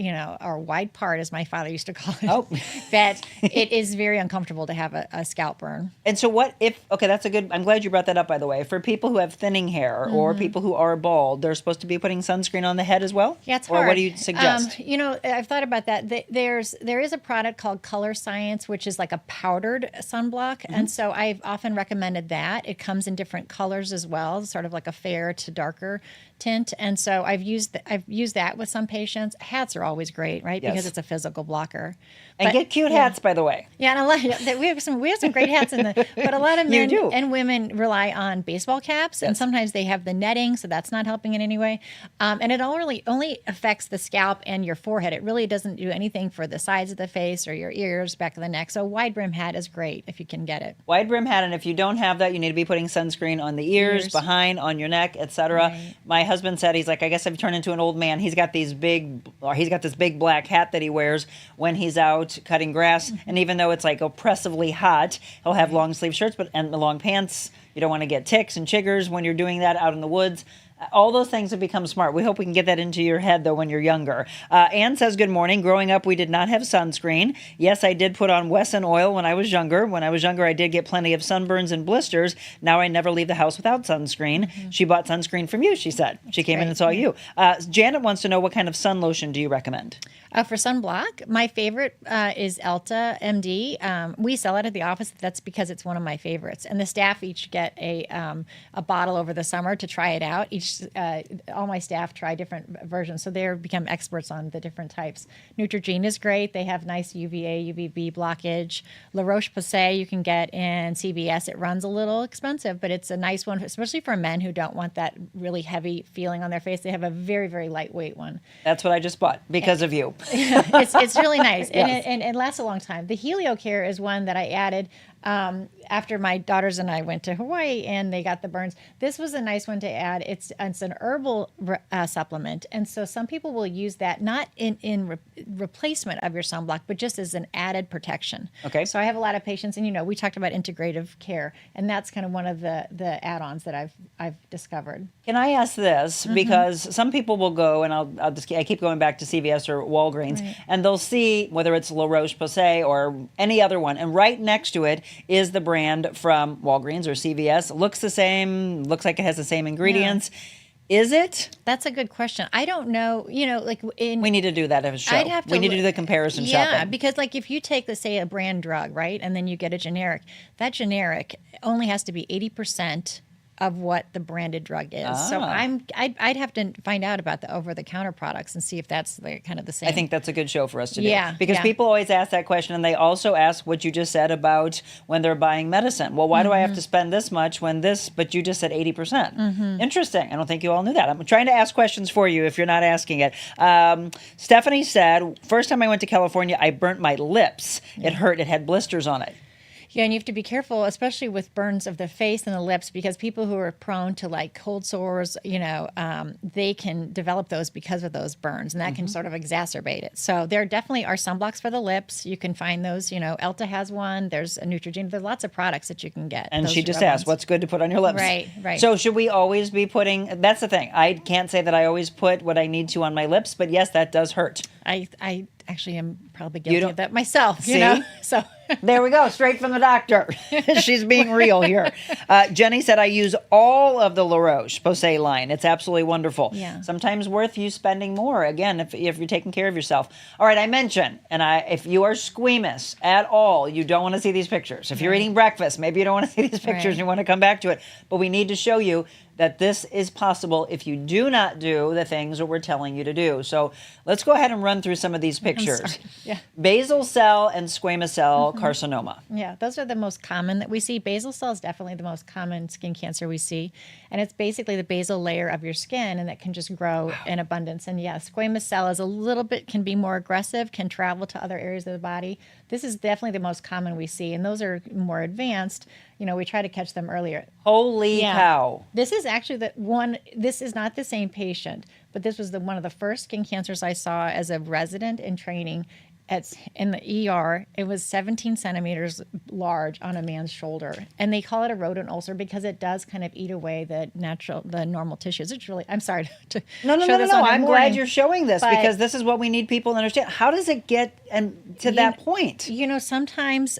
or wide part, as my father used to call it, Oh. that it is very uncomfortable to have a scalp burn. And so what if, okay, that's a good, I'm glad you brought that up, by the way. For people who have thinning hair or people who are bald, they're supposed to be putting sunscreen on the head as well? Yeah, it's Or hard. what do you suggest? I've thought about that. There is a product called Color Science, which is like a powdered sunblock. And so I've often recommended that. It comes in different colors as well, sort of like a fair to darker tint. And so I've used that with some patients. Hats are always great, right? Yes. Because it's a physical blocker. And But- get cute yeah. hats, by the way. Yeah, and a lot. We have some great hats in the. But a lot of You men do. and women rely on baseball caps, and sometimes they have the netting, so that's not helping in any way. And it only affects the scalp and your forehead. It really doesn't do anything for the sides of the face or your ears, back of the neck. So a wide brim hat is great if you can get it. Wide brim hat, and if you don't have that, you need to be putting sunscreen on the ears, behind, on your neck, etc. Right. My husband said, he's like, I guess I've turned into an old man. He's got this big black hat that he wears when he's out cutting grass, and even though it's like oppressively hot, he'll have long sleeve shirts and long pants. You don't want to get ticks and chiggers when you're doing that out in the woods. All those things have become smart. We hope we can get that into your head, though, when you're younger. Ann says, good morning. Growing up, we did not have sunscreen. Yes, I did put on Wesson oil when I was younger. When I was younger, I did get plenty of sunburns and blisters. Now I never leave the house without sunscreen. She bought sunscreen from you, she said. She came in and saw you. Janet wants to know, what kind of sun lotion do you recommend? For sunblock, my favorite is Elta MD. We sell it at the office. That's because it's one of my favorites. And the staff each get a bottle over the summer to try it out. All my staff try different versions, so they become experts on the different types. Neutrogena is great. They have nice UVA, UVB blockage. La Roche-Posay you can get in CVS. It runs a little expensive, but it's a nice one, especially for men who don't want that really heavy feeling on their face. They have a very, very lightweight one. That's what I just bought because of you. It's really nice, Yes. and it lasts a long time. The HelioCare is one that I added after my daughters and I went to Hawaii and they got the burns. This was a nice one to add. It's an herbal supplement, and so some people will use that not in replacement of your sunblock, but just as an added protection. Okay. So I have a lot of patients, and we talked about integrative care, and that's kind of one of the add-ons that I've discovered. Can I ask this? Because some people will go, and I keep going back to CVS or Walgreens, and they'll see whether it's La Roche-Posay or any other one, and right next to it is the brand from Walgreens or CVS. Looks the same, looks like it has the same ingredients. Is it? That's a good question. I don't know. We need to do that as a show. I'd have to we need to do the comparison Yeah, shopping. because if you take, let's say, a brand drug, right, and then you get a generic, that generic only has to be 80% of what the branded drug is. So I'd have to find out about the over-the-counter products and see if that's kind of the same. I think that's a good show for us to do. Yeah, Because yeah. people always ask that question, and they also ask what you just said about when they're buying medicine. Well, why do I have to spend this much but you just said 80%? Interesting. I don't think you all knew that. I'm trying to ask questions for you if you're not asking it. Stephanie said, first time I went to California, I burnt my lips. It hurt. It had blisters on it. Yeah, and you have to be careful, especially with burns of the face and the lips, because people who are prone to cold sores, they can develop those because of those burns, and that can sort of exacerbate it. So there definitely are sunblocks for the lips. You can find those. Elta has one. There's a Neutrogena. There's lots of products that you can get. And those she just rub asked, ones. what's good to put on your lips? Right. So should we always be putting, that's the thing. I can't say that I always put what I need to on my lips, but yes, that does hurt. I actually am probably guilty of that myself. See? So there we go, straight from the doctor. She's being real here. Jenny said, I use all of the La Roche-Posay line. It's absolutely wonderful. Yeah. Sometimes worth you spending more, again, if you're taking care of yourself. All right, I mentioned, if you are squeamish at all, you don't want to see these pictures. If you're eating breakfast, maybe you don't want to see these pictures and you want to come back to it. But we need to show you that this is possible if you do not do the things that we're telling you to do. So let's go ahead and run through some of these pictures. Yeah. Basal cell and squamous cell carcinoma. Yeah, those are the most common that we see. Basal cell is definitely the most common skin cancer we see. And it's basically the basal layer of your skin, and that can just grow in abundance. And yeah, squamous cell is can be more aggressive, can travel to other areas of the body. This is definitely the most common we see. And those are more advanced. We try to catch them earlier. Holy cow. This is actually this is not the same patient, but this was one of the first skin cancers I saw as a resident in training. in the ER. It was 17 centimeters large on a man's shoulder, and they call it a rodent ulcer because it does kind of eat away the normal tissues. It's really, I'm sorry to No. show this on your I'm glad morning, you're showing this but because this is what we need people to understand. How does it get to that point? Sometimes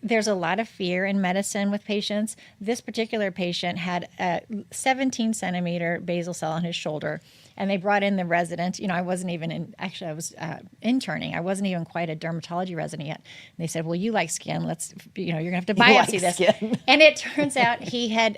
there's a lot of fear in medicine with patients. This particular patient had a 17 centimeter basal cell on his shoulder, and they brought in the resident. I wasn't even I was interning. I wasn't even quite a dermatology resident yet. And they said, well, you like skin. You're going to have to biopsy this. Skin. And it turns out he had,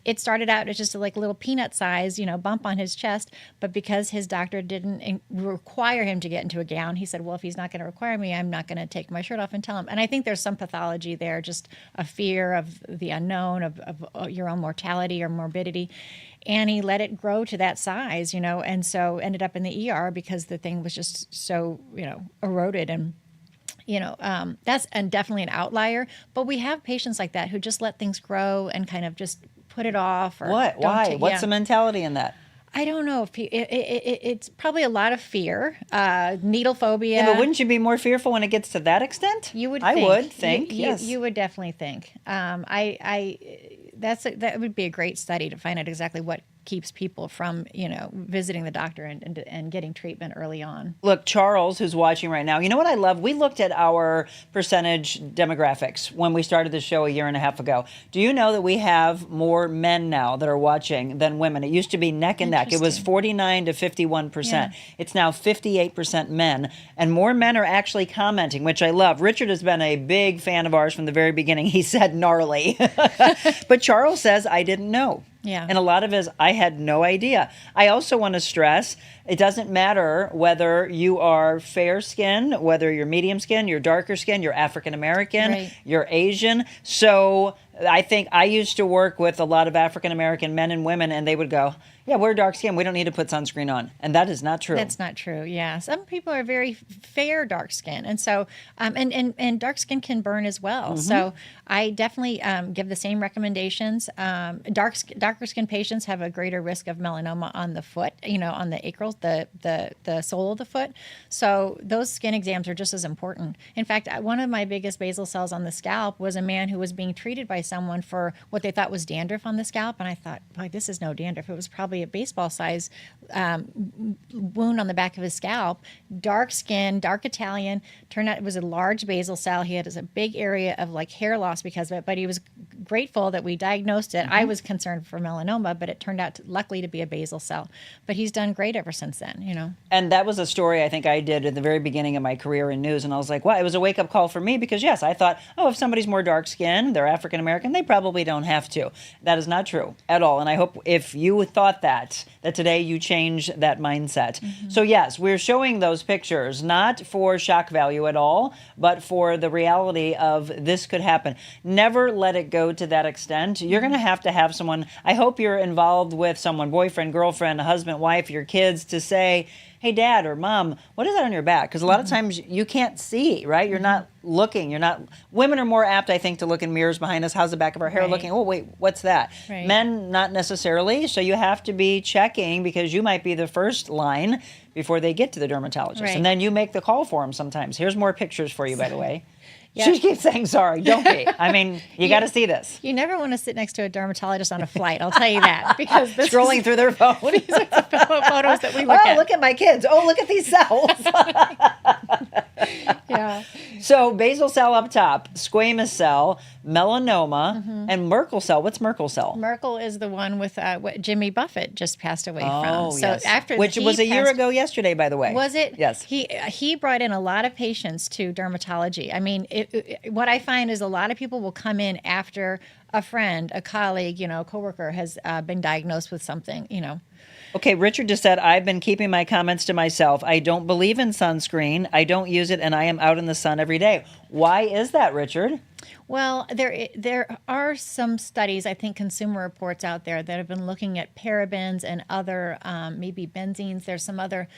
it started out as just a little peanut size, bump on his chest. But because his doctor didn't require him to get into a gown, he said, well, if he's not going to require me, I'm not going to take my shirt off and tell him. And I think there's some pathology there, just a fear of the unknown, of your own mortality or morbidity. And he let it grow to that size, and so ended up in the ER because the thing was just so, eroded. And, that's definitely an outlier. But we have patients like that who just let things grow and kind of just put it off. Or What? Why? What's the mentality in that? I don't know. It's probably a lot of fear, needle phobia. Yeah, but wouldn't you be more fearful when it gets to that extent? You would. I would think. Yes. You would definitely think. That would be a great study to find out exactly what keeps people from, visiting the doctor and getting treatment early on. Look, Charles, who's watching right now, you know what I love? We looked at our percentage demographics when we started the show a year and a half ago. Do you know that we have more men now that are watching than women? It used to be neck and neck. It was 49 to 51%. Yeah. It's now 58% men, and more men are actually commenting, which I love. Richard has been a big fan of ours from the very beginning. He said gnarly. But Charles says, I didn't know. Yeah. And a lot of it is, I had no idea. I also want to stress, it doesn't matter whether you are fair skin, whether you're medium skin, you're darker skin, you're African American, Right. you're Asian. So I think I used to work with a lot of African American men and women, and they would go, yeah, we're dark skin. We don't need to put sunscreen on. And that is not true. That's not true. Yeah. Some people are very fair dark skin. And so, and dark skin can burn as well. Mm-hmm. So I definitely give the same recommendations. Darker skin patients have a greater risk of melanoma on the foot, on the acral, the sole of the foot. So those skin exams are just as important. In fact, one of my biggest basal cells on the scalp was a man who was being treated by someone for what they thought was dandruff on the scalp. And I thought, boy, this is no dandruff. It was probably a baseball size wound on the back of his scalp. Dark skin, dark Italian. Turned out it was a large basal cell. He had a big area of hair loss because of it, but he was grateful that we diagnosed it. Mm-hmm. I was concerned for melanoma, but it turned out luckily to be a basal cell. But he's done great ever since then, And that was a story I think I did at the very beginning of my career in news. And I was like, well, it was a wake-up call for me because, yes, I thought, if somebody's more dark-skinned, they're African-American, they probably don't have to. That is not true at all. And I hope if you thought that today you change that mindset. Mm-hmm. So, yes, we're showing those pictures, not for shock value at all, but for the reality of this could happen. Never let it go to that extent. You're going to have someone, I hope you're involved with someone, boyfriend, girlfriend, husband, wife, your kids, to say, hey, Dad or Mom, what is that on your back? Because a lot of times you can't see, right? You're not looking. Women are more apt, I think, to look in mirrors behind us. How's the back of our hair Right. looking? Oh, wait, what's that? Right. Men, not necessarily. So you have to be checking because you might be the first line before they get to the dermatologist. Right. And then you make the call for them sometimes. Here's more pictures for you, by the way. Yeah. She keeps saying sorry. Don't be. I mean, you got to see this. You never want to sit next to a dermatologist on a flight, I'll tell you that. Because this Scrolling through their phone. These are the photos that we look at. Look at my kids. Oh, look at these cells. Yeah. So basal cell up top, squamous cell, melanoma, and Merkel cell. What's Merkel cell? Merkel is the one with what Jimmy Buffett just passed away from. Oh, So yes. after Which he was a year passed- ago yesterday, by the way. Was it? Yes. He brought in a lot of patients to dermatology. I mean, what I find is a lot of people will come in after a friend, a colleague, coworker has been diagnosed with something, Okay, Richard just said, I've been keeping my comments to myself. I don't believe in sunscreen. I don't use it, and I am out in the sun every day. Why is that, Richard? Well, there are some studies, I think Consumer Reports out there, that have been looking at parabens and other maybe benzenes. There's some other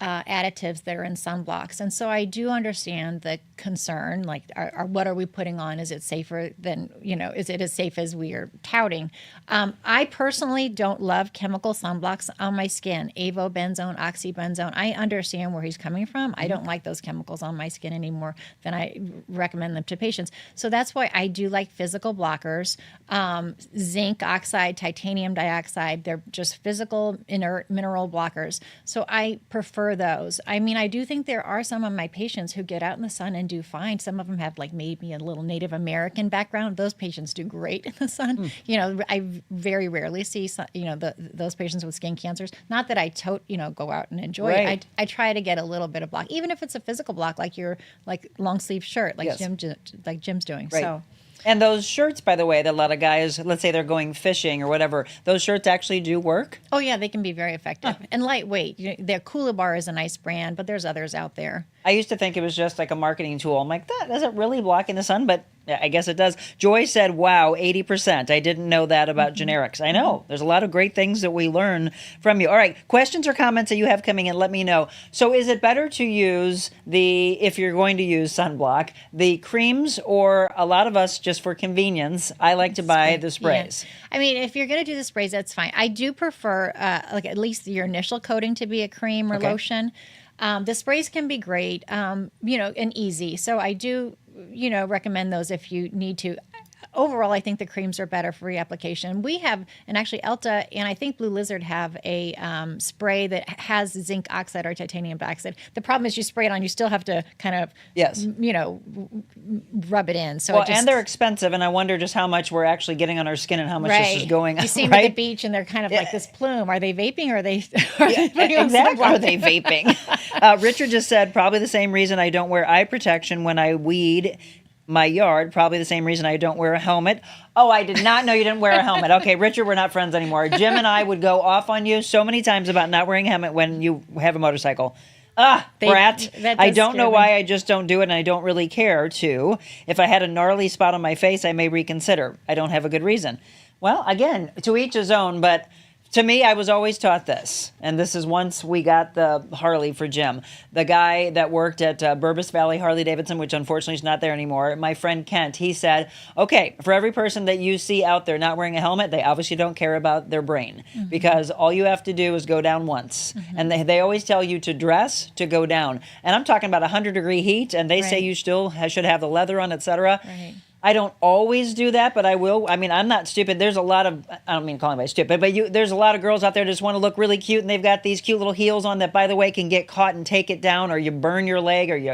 additives that are in sunblocks. And so I do understand the concern, like, what are we putting on? Is it safer than, is it as safe as we are touting? I personally don't love chemical sunblocks on my skin. Avobenzone, oxybenzone. I understand where he's coming from. I don't like those chemicals on my skin anymore than I recommend them to patients. So that's why I do like physical blockers. Zinc oxide, titanium dioxide, they're just physical inert mineral blockers. So I prefer those. I mean, I do think there are some of my patients who get out in the sun and do fine. Some of them have like maybe a little Native American background. Those patients do great in the sun. I very rarely see those patients with skin cancers. Not that I go out and enjoy it. I try to get a little bit of block, even if it's a physical block, like your long sleeve shirt, like Jim's doing. Right. So. And those shirts, by the way, that a lot of guys, let's say they're going fishing or whatever, those shirts actually do work? Oh, yeah, they can be very effective. And lightweight. Their Cooler Bar is a nice brand, but there's others out there. I used to think it was just like a marketing tool. I'm like, that doesn't really block in the sun, but I guess it does. Joy said, wow, 80%. I didn't know that about generics. I know. There's a lot of great things that we learn from you. All right, questions or comments that you have coming in, let me know. So is it better to use if you're going to use sunblock, the creams, or a lot of us, just for convenience, I like to buy the sprays? Yeah. I mean, if you're going to do the sprays, that's fine. I do prefer at least your initial coating to be a cream or lotion. The sprays can be great, and easy. So I do, recommend those if you need to. Overall, I think the creams are better for reapplication. We have, and actually Elta and I think Blue Lizard have a spray that has zinc oxide or titanium dioxide. The problem is you spray it on, you still have to kind of, rub it in. So and they're expensive, and I wonder just how much we're actually getting on our skin and how much this is going on. You see them at the beach, and they're kind of like this plume. Are they vaping, or are they? Exactly. Are they vaping? Richard just said probably the same reason I don't wear eye protection when I weed my yard, probably the same reason I don't wear a helmet. Oh, I did not know you didn't wear a helmet. Okay, Richard, we're not friends anymore. Jim and I would go off on you so many times about not wearing a helmet when you have a motorcycle. Brat. I don't know why I just don't do it, and I don't really care to. If I had a gnarly spot on my face, I may reconsider. I don't have a good reason. Well, again, to each his own, but to me, I was always taught this, and this is once we got the Harley for Jim. The guy that worked at Burbis Valley Harley-Davidson, which unfortunately is not there anymore, my friend Kent, he said, okay, for every person that you see out there not wearing a helmet, they obviously don't care about their brain, because all you have to do is go down once. And they always tell you to dress to go down. And I'm talking about 100-degree heat, and they say you still should have the leather on, etc. Right. I don't always do that, but I will. I mean, I'm not stupid. There's a lot of, I don't mean to call anybody stupid, but there's a lot of girls out there that just want to look really cute, and they've got these cute little heels on that, by the way, can get caught and take it down, or you burn your leg, or you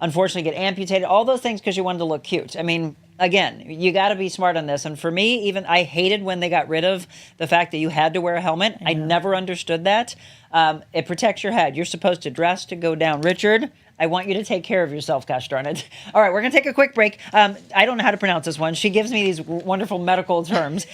unfortunately get amputated. All those things because you wanted to look cute. I mean, again, you got to be smart on this. And for me, even I hated when they got rid of the fact that you had to wear a helmet. I never understood that. It protects your head. You're supposed to dress to go down. Richard, I want you to take care of yourself, gosh darn it. All right, we're going to take a quick break. I don't know how to pronounce this one. She gives me these wonderful medical terms.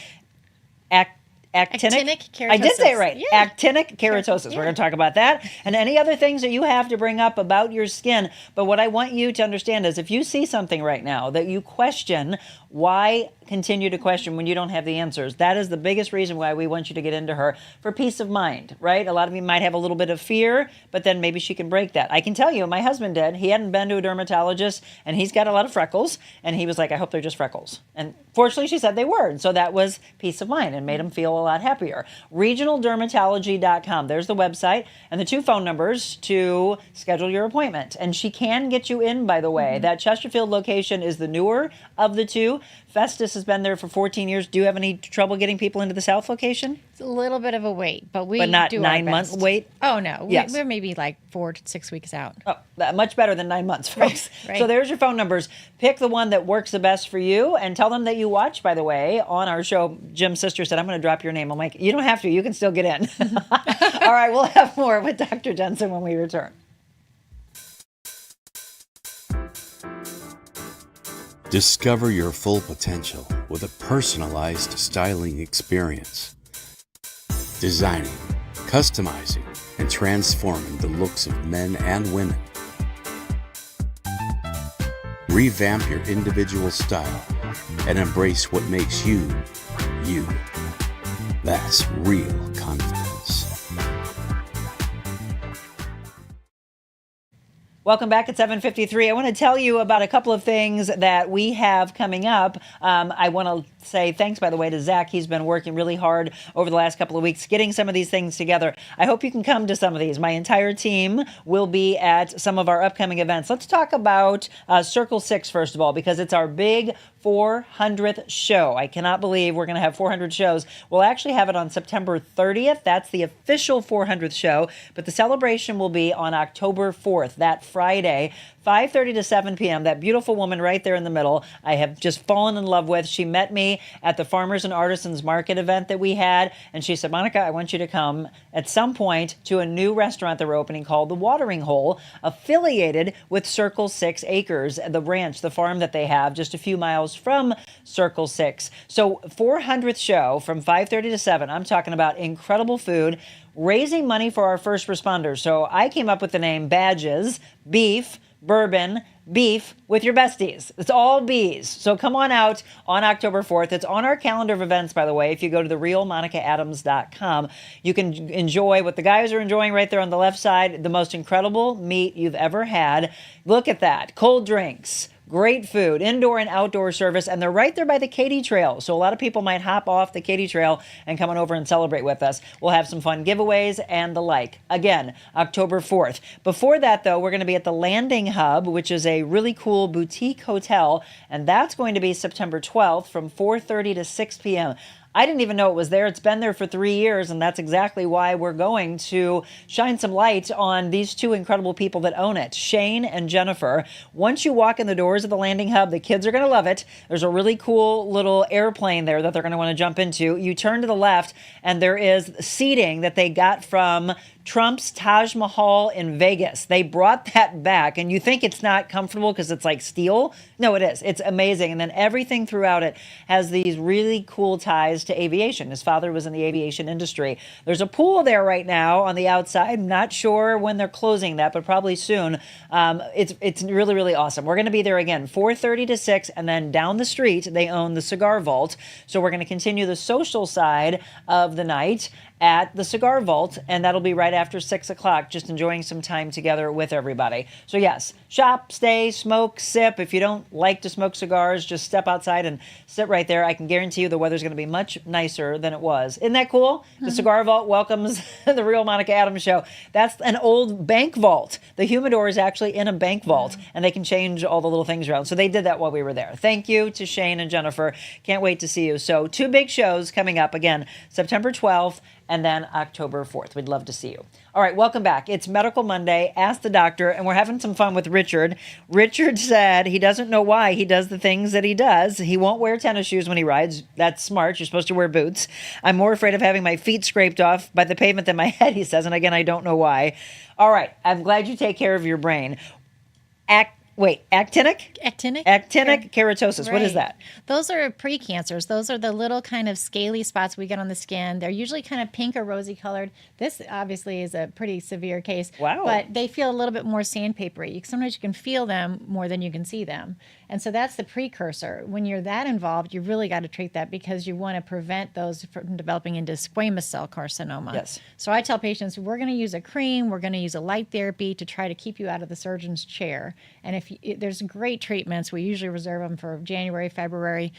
Actinic keratosis. I did say it right. Yeah. Actinic keratosis. Yeah. We're going to talk about that and any other things that you have to bring up about your skin. But what I want you to understand is if you see something right now that you question, why continue to question when you don't have the answers? That is the biggest reason why we want you to get into her, for peace of mind, right? A lot of you might have a little bit of fear, but then maybe she can break that. I can tell you, my husband did. He hadn't been to a dermatologist, and he's got a lot of freckles, and he was like, I hope they're just freckles. And fortunately, she said they were, and so that was peace of mind and made him feel a lot happier. Regionaldermatology.com. There's the website and the 2 phone numbers to schedule your appointment. And she can get you in, by the way. That Chesterfield location is the newer of the 2. Festus has been there for 14 years. Do you have any trouble getting people into the South location? It's a little bit of a wait, but we not do 9 months wait? Oh, no. Yes. We're maybe like 4 to 6 weeks out. Oh, much better than 9 months, folks. Right. So there's your phone numbers. Pick the one that works the best for you, and tell them that you watch, by the way, on our show. Jim's sister said, I'm going to drop your name. I'm like, you don't have to. You can still get in. All right, we'll have more with Dr. Jensen when we return. Discover your full potential with a personalized styling experience. Designing, customizing, and transforming the looks of men and women. Revamp your individual style and embrace what makes you, you. That's real confidence. Welcome back at 7:53. I want to tell you about a couple of things that we have coming up. I want to say thanks, by the way, to Zach. He's been working really hard over the last couple of weeks getting some of these things together. I hope you can come to some of these. My entire team will be at some of our upcoming events. Let's talk about Circle 6, first of all, because it's our big 400th show. I cannot believe we're going to have 400 shows. We'll actually have it on September 30th. That's the official 400th show, but the celebration will be on October 4th, that Friday, 5:30 to 7 p.m. That beautiful woman right there in the middle, I have just fallen in love with. She met me at the Farmers and Artisans Market event that we had, and she said, Monica, I want you to come at some point to a new restaurant that we're opening called The Watering Hole, affiliated with Circle 6 Acres, the ranch, the farm that they have just a few miles from Circle 6. So 400th show from 5:30 to 7. I'm talking about incredible food, raising money for our first responders. So I came up with the name Badges, Beef, Bourbon, Beef with your besties. It's all bees. So come on out on October 4th. It's on our calendar of events, by the way. If you go to therealmonicaadams.com, you can enjoy what the guys are enjoying right there on the left side, the most incredible meat you've ever had. Look at that. Cold drinks. Great food, indoor and outdoor service, and they're right there by the Katy Trail. So a lot of people might hop off the Katy Trail and come on over and celebrate with us. We'll have some fun giveaways and the like. Again, October 4th. Before that, though, we're going to be at the Landing Hub, which is a really cool boutique hotel, and that's going to be September 12th from 4:30 to 6 p.m. I didn't even know it was there. It's been there for 3 years, and that's exactly why we're going to shine some light on these two incredible people that own it, Shane and Jennifer. Once you walk in the doors of the Landing Hub, the kids are going to love it. There's a really cool little airplane there that they're going to want to jump into. You turn to the left, and there is seating that they got from Trump's Taj Mahal in Vegas. They brought that back, and you think it's not comfortable because it's like steel. No, it is. It's amazing. And then everything throughout it has these really cool ties to aviation. His father was in the aviation industry. There's a pool there right now on the outside. Not sure when they're closing that, but probably soon. It's really, really awesome. We're going to be there again, 4:30 to 6, and then down the street, they own the Cigar Vault. So we're going to continue the social side of the night at the Cigar Vault, and that'll be right after 6 o'clock, just enjoying some time together with everybody. So yes, shop, stay, smoke, sip. If you don't like to smoke cigars, just step outside and sit right there. I can guarantee you the weather's going to be much nicer than it was. Isn't that cool? The Cigar Vault welcomes the Real Monica Adams Show. That's an old bank vault. The humidor is actually in a bank vault, and they can change all the little things around. So they did that while we were there. Thank you to Shane and Jennifer. Can't wait to see you. So 2 big shows coming up again, September 12th, and then October 4th. We'd love to see you. All right, welcome back. It's Medical Monday. Ask the Doctor, and we're having some fun with Richard. Richard said he doesn't know why he does the things that he does. He won't wear tennis shoes when he rides. That's smart. You're supposed to wear boots. I'm more afraid of having my feet scraped off by the pavement than my head, he says, and again, I don't know why. All right, I'm glad you take care of your brain. Actinic keratosis. Right. What is that? Those are precancers. Those are the little kind of scaly spots we get on the skin. They're usually kind of pink or rosy colored. This obviously is a pretty severe case. Wow. But they feel a little bit more sandpapery. Sometimes you can feel them more than you can see them. And so that's the precursor. When you're that involved, you really got to treat that because you want to prevent those from developing into squamous cell carcinoma. Yes. So I tell patients, we're going to use a cream, we're going to use a light therapy to try to keep you out of the surgeon's chair. And there's great treatments. We usually reserve them for January, February,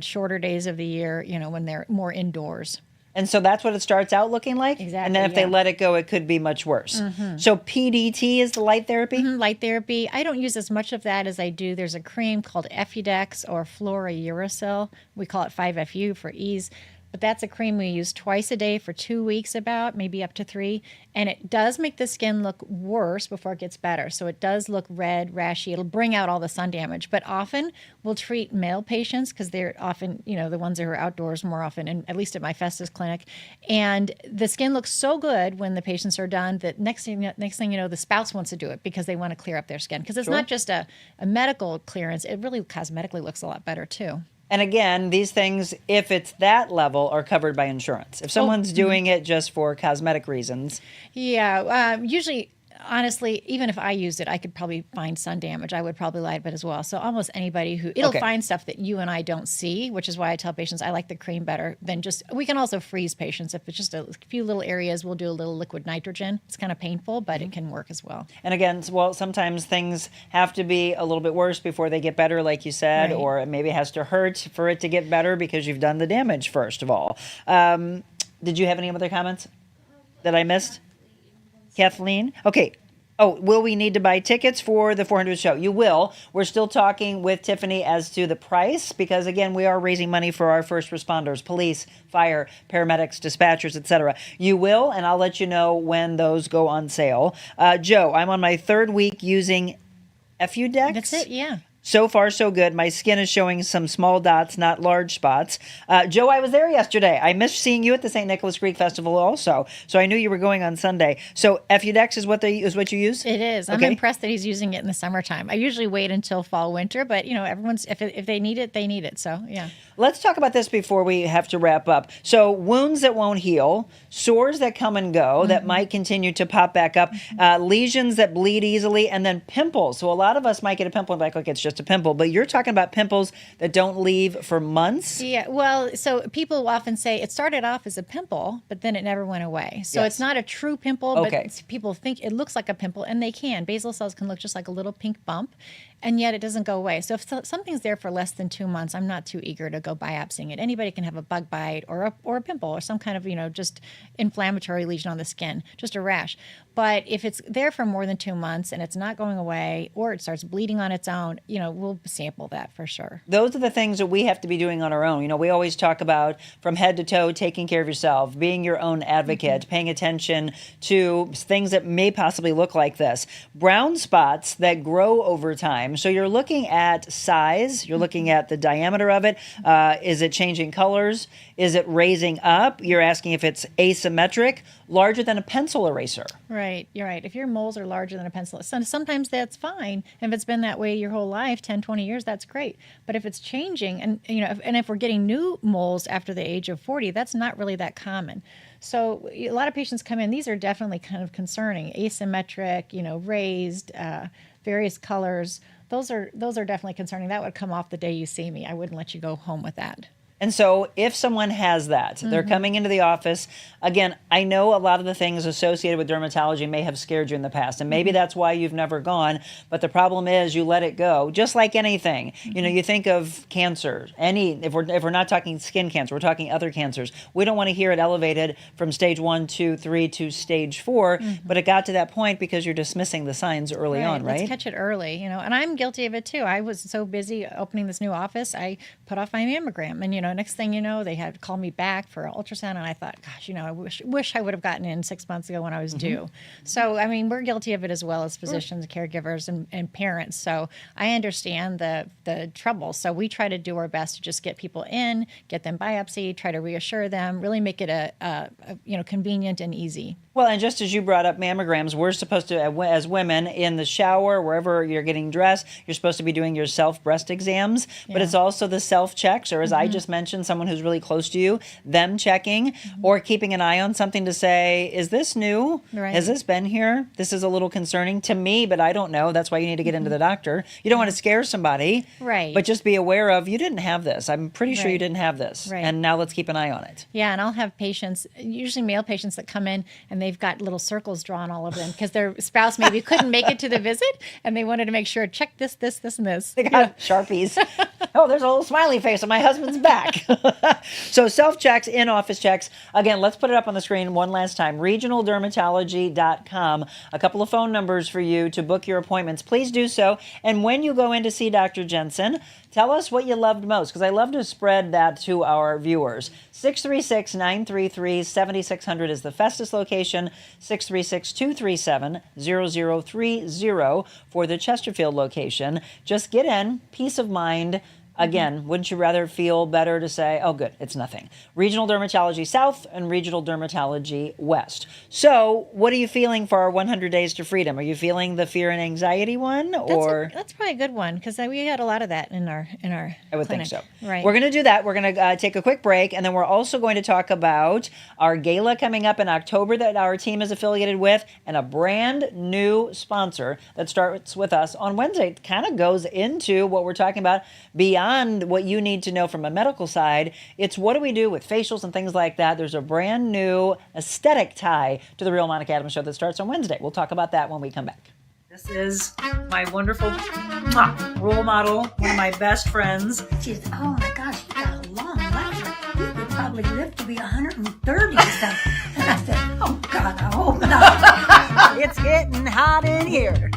shorter days of the year, when they're more indoors. And so that's what it starts out looking like? Exactly. And then if they let it go, it could be much worse. Mm-hmm. So PDT is the light therapy? Mm-hmm, light therapy. I don't use as much of that as I do. There's a cream called Effudex or Fluorouracil. We call it 5FU for ease. But that's a cream we use twice a day for 2 weeks about, maybe up to 3. And it does make the skin look worse before it gets better. So it does look red, rashy. It'll bring out all the sun damage. But often we'll treat male patients because they're often, the ones that are outdoors more often, and at least at my Festus clinic. And the skin looks so good when the patients are done that next thing you know, the spouse wants to do it because they want to clear up their skin. Because it's not just a medical clearance. It really cosmetically looks a lot better too. And again, these things, if it's that level, are covered by insurance. If someone's doing it just for cosmetic reasons. Yeah, usually honestly, even if I used it, I could probably find sun damage. I would probably lie about it as well. So almost anybody it'll find stuff that you and I don't see, which is why I tell patients I like the cream better than we can also freeze patients. If it's just a few little areas, we'll do a little liquid nitrogen. It's kind of painful, but it can work as well. And again, well, sometimes things have to be a little bit worse before they get better, like you said, or it maybe has to hurt for it to get better because you've done the damage first of all. Did you have any other comments that I missed? Kathleen? Okay. Oh, will we need to buy tickets for the 400th show? You will. We're still talking with Tiffany as to the price because, again, we are raising money for our first responders, police, fire, paramedics, dispatchers, etc. You will, and I'll let you know when those go on sale. Joe, I'm on my 3rd week using Effudex. That's it, yeah. So far, so good. My skin is showing some small dots, not large spots. Joe, I was there yesterday. I missed seeing you at the St. Nicholas Creek Festival also, so I knew you were going on Sunday. So Effudex is what you use? It is. I'm impressed that he's using it in the summertime. I usually wait until fall, winter, but everyone's if they need it, they need it. So yeah. Let's talk about this before we have to wrap up. So wounds that won't heal, sores that come and go that might continue to pop back up, lesions that bleed easily, and then pimples. So a lot of us might get a pimple and be like, okay, it's just a pimple, but you're talking about pimples that don't leave for months? Yeah, well, so people often say it started off as a pimple, but then it never went away. So it's not a true pimple, but people think it looks like a pimple, and they can. Basal cells can look just like a little pink bump, and yet it doesn't go away. So if something's there for less than 2 months, I'm not too eager to go biopsying it. Anybody can have a bug bite or a pimple or some kind of, just inflammatory lesion on the skin, just a rash. But if it's there for more than 2 months and it's not going away or it starts bleeding on its own, we'll sample that for sure. Those are the things that we have to be doing on our own. We always talk about from head to toe, taking care of yourself, being your own advocate, paying attention to things that may possibly look like this. Brown spots that grow over time. So you're looking at size, you're looking at the diameter of it. Is it changing colors? Is it raising up? You're asking if it's asymmetric, larger than a pencil eraser. Right, you're right. If your moles are larger than a pencil, sometimes that's fine. If it's been that way your whole life, 10, 20 years, that's great. But if it's changing, and if we're getting new moles after the age of 40, that's not really that common. So a lot of patients come in, these are definitely kind of concerning. Asymmetric, raised, various colors. Those are definitely concerning. That would come off the day you see me. I wouldn't let you go home with that. And so if someone has that, they're coming into the office. Again, I know a lot of the things associated with dermatology may have scared you in the past, and maybe that's why you've never gone. But the problem is you let it go, just like anything. You think of cancer. If we're not talking skin cancer, we're talking other cancers. We don't want to hear it elevated from stage 1, 2, 3 to stage 4. But it got to that point because you're dismissing the signs early on, right? Let's catch it early, and I'm guilty of it too. I was so busy opening this new office, I put off my mammogram, and next thing you know, they had to call me back for an ultrasound, and I thought, gosh, I wish I would have gotten in 6 months ago when I was due. So, we're guilty of it as well as physicians, caregivers, and parents. So I understand the trouble. So we try to do our best to just get people in, get them biopsied, try to reassure them, really make it a convenient and easy. Well, and just as you brought up mammograms, we're supposed to, as women, in the shower, wherever you're getting dressed, you're supposed to be doing your self-breast exams, but it's also the self-checks, or as I just mentioned, someone who's really close to you, them checking, or keeping an eye on something to say, is this new? Right. Has this been here? This is a little concerning to me, but I don't know. That's why you need to get into the doctor. You don't want to scare somebody, right? But just be aware of, you didn't have this. I'm pretty sure you didn't have this, and now let's keep an eye on it. Yeah, and I'll have patients, usually male patients, that come in and they've got little circles drawn all over them because their spouse maybe couldn't make it to the visit, and they wanted to make sure, check this, and this. They got Sharpies. Oh, there's a little smiley face on my husband's back. So self-checks, in-office checks. Again, let's put it up on the screen one last time. regionaldermatology.com. A couple of phone numbers for you to book your appointments. Please do so. And when you go in to see Dr. Jensen, tell us what you loved most, because I love to spread that to our viewers. 636-933-7600 is the Festus location. 636-237-0030 for the Chesterfield location. Just get in, peace of mind. Again, wouldn't you rather feel better to say, oh, good, it's nothing? Regional Dermatology South and Regional Dermatology West. So what are you feeling for our 100 Days to Freedom? Are you feeling the fear and anxiety one? Or That's probably a good one because we had a lot of that in our I would clinic. think so. Right. We're going to do that. We're going to take a quick break, and then we're also going to talk about our gala coming up in October that our team is affiliated with, and a brand new sponsor that starts with us on Wednesday. It kind of goes into what we're talking about beyond what you need to know from a medical side. It's what do we do with facials and things like that. There's a brand new aesthetic tie to the Real Monica Adams Show that starts on Wednesday. We'll talk about that when we come back. This is my wonderful role model, one of my best friends. She's, oh my gosh, you got a long life. You could probably live to be 130 or something. And I said, oh God, I hope not. It's getting hot in here.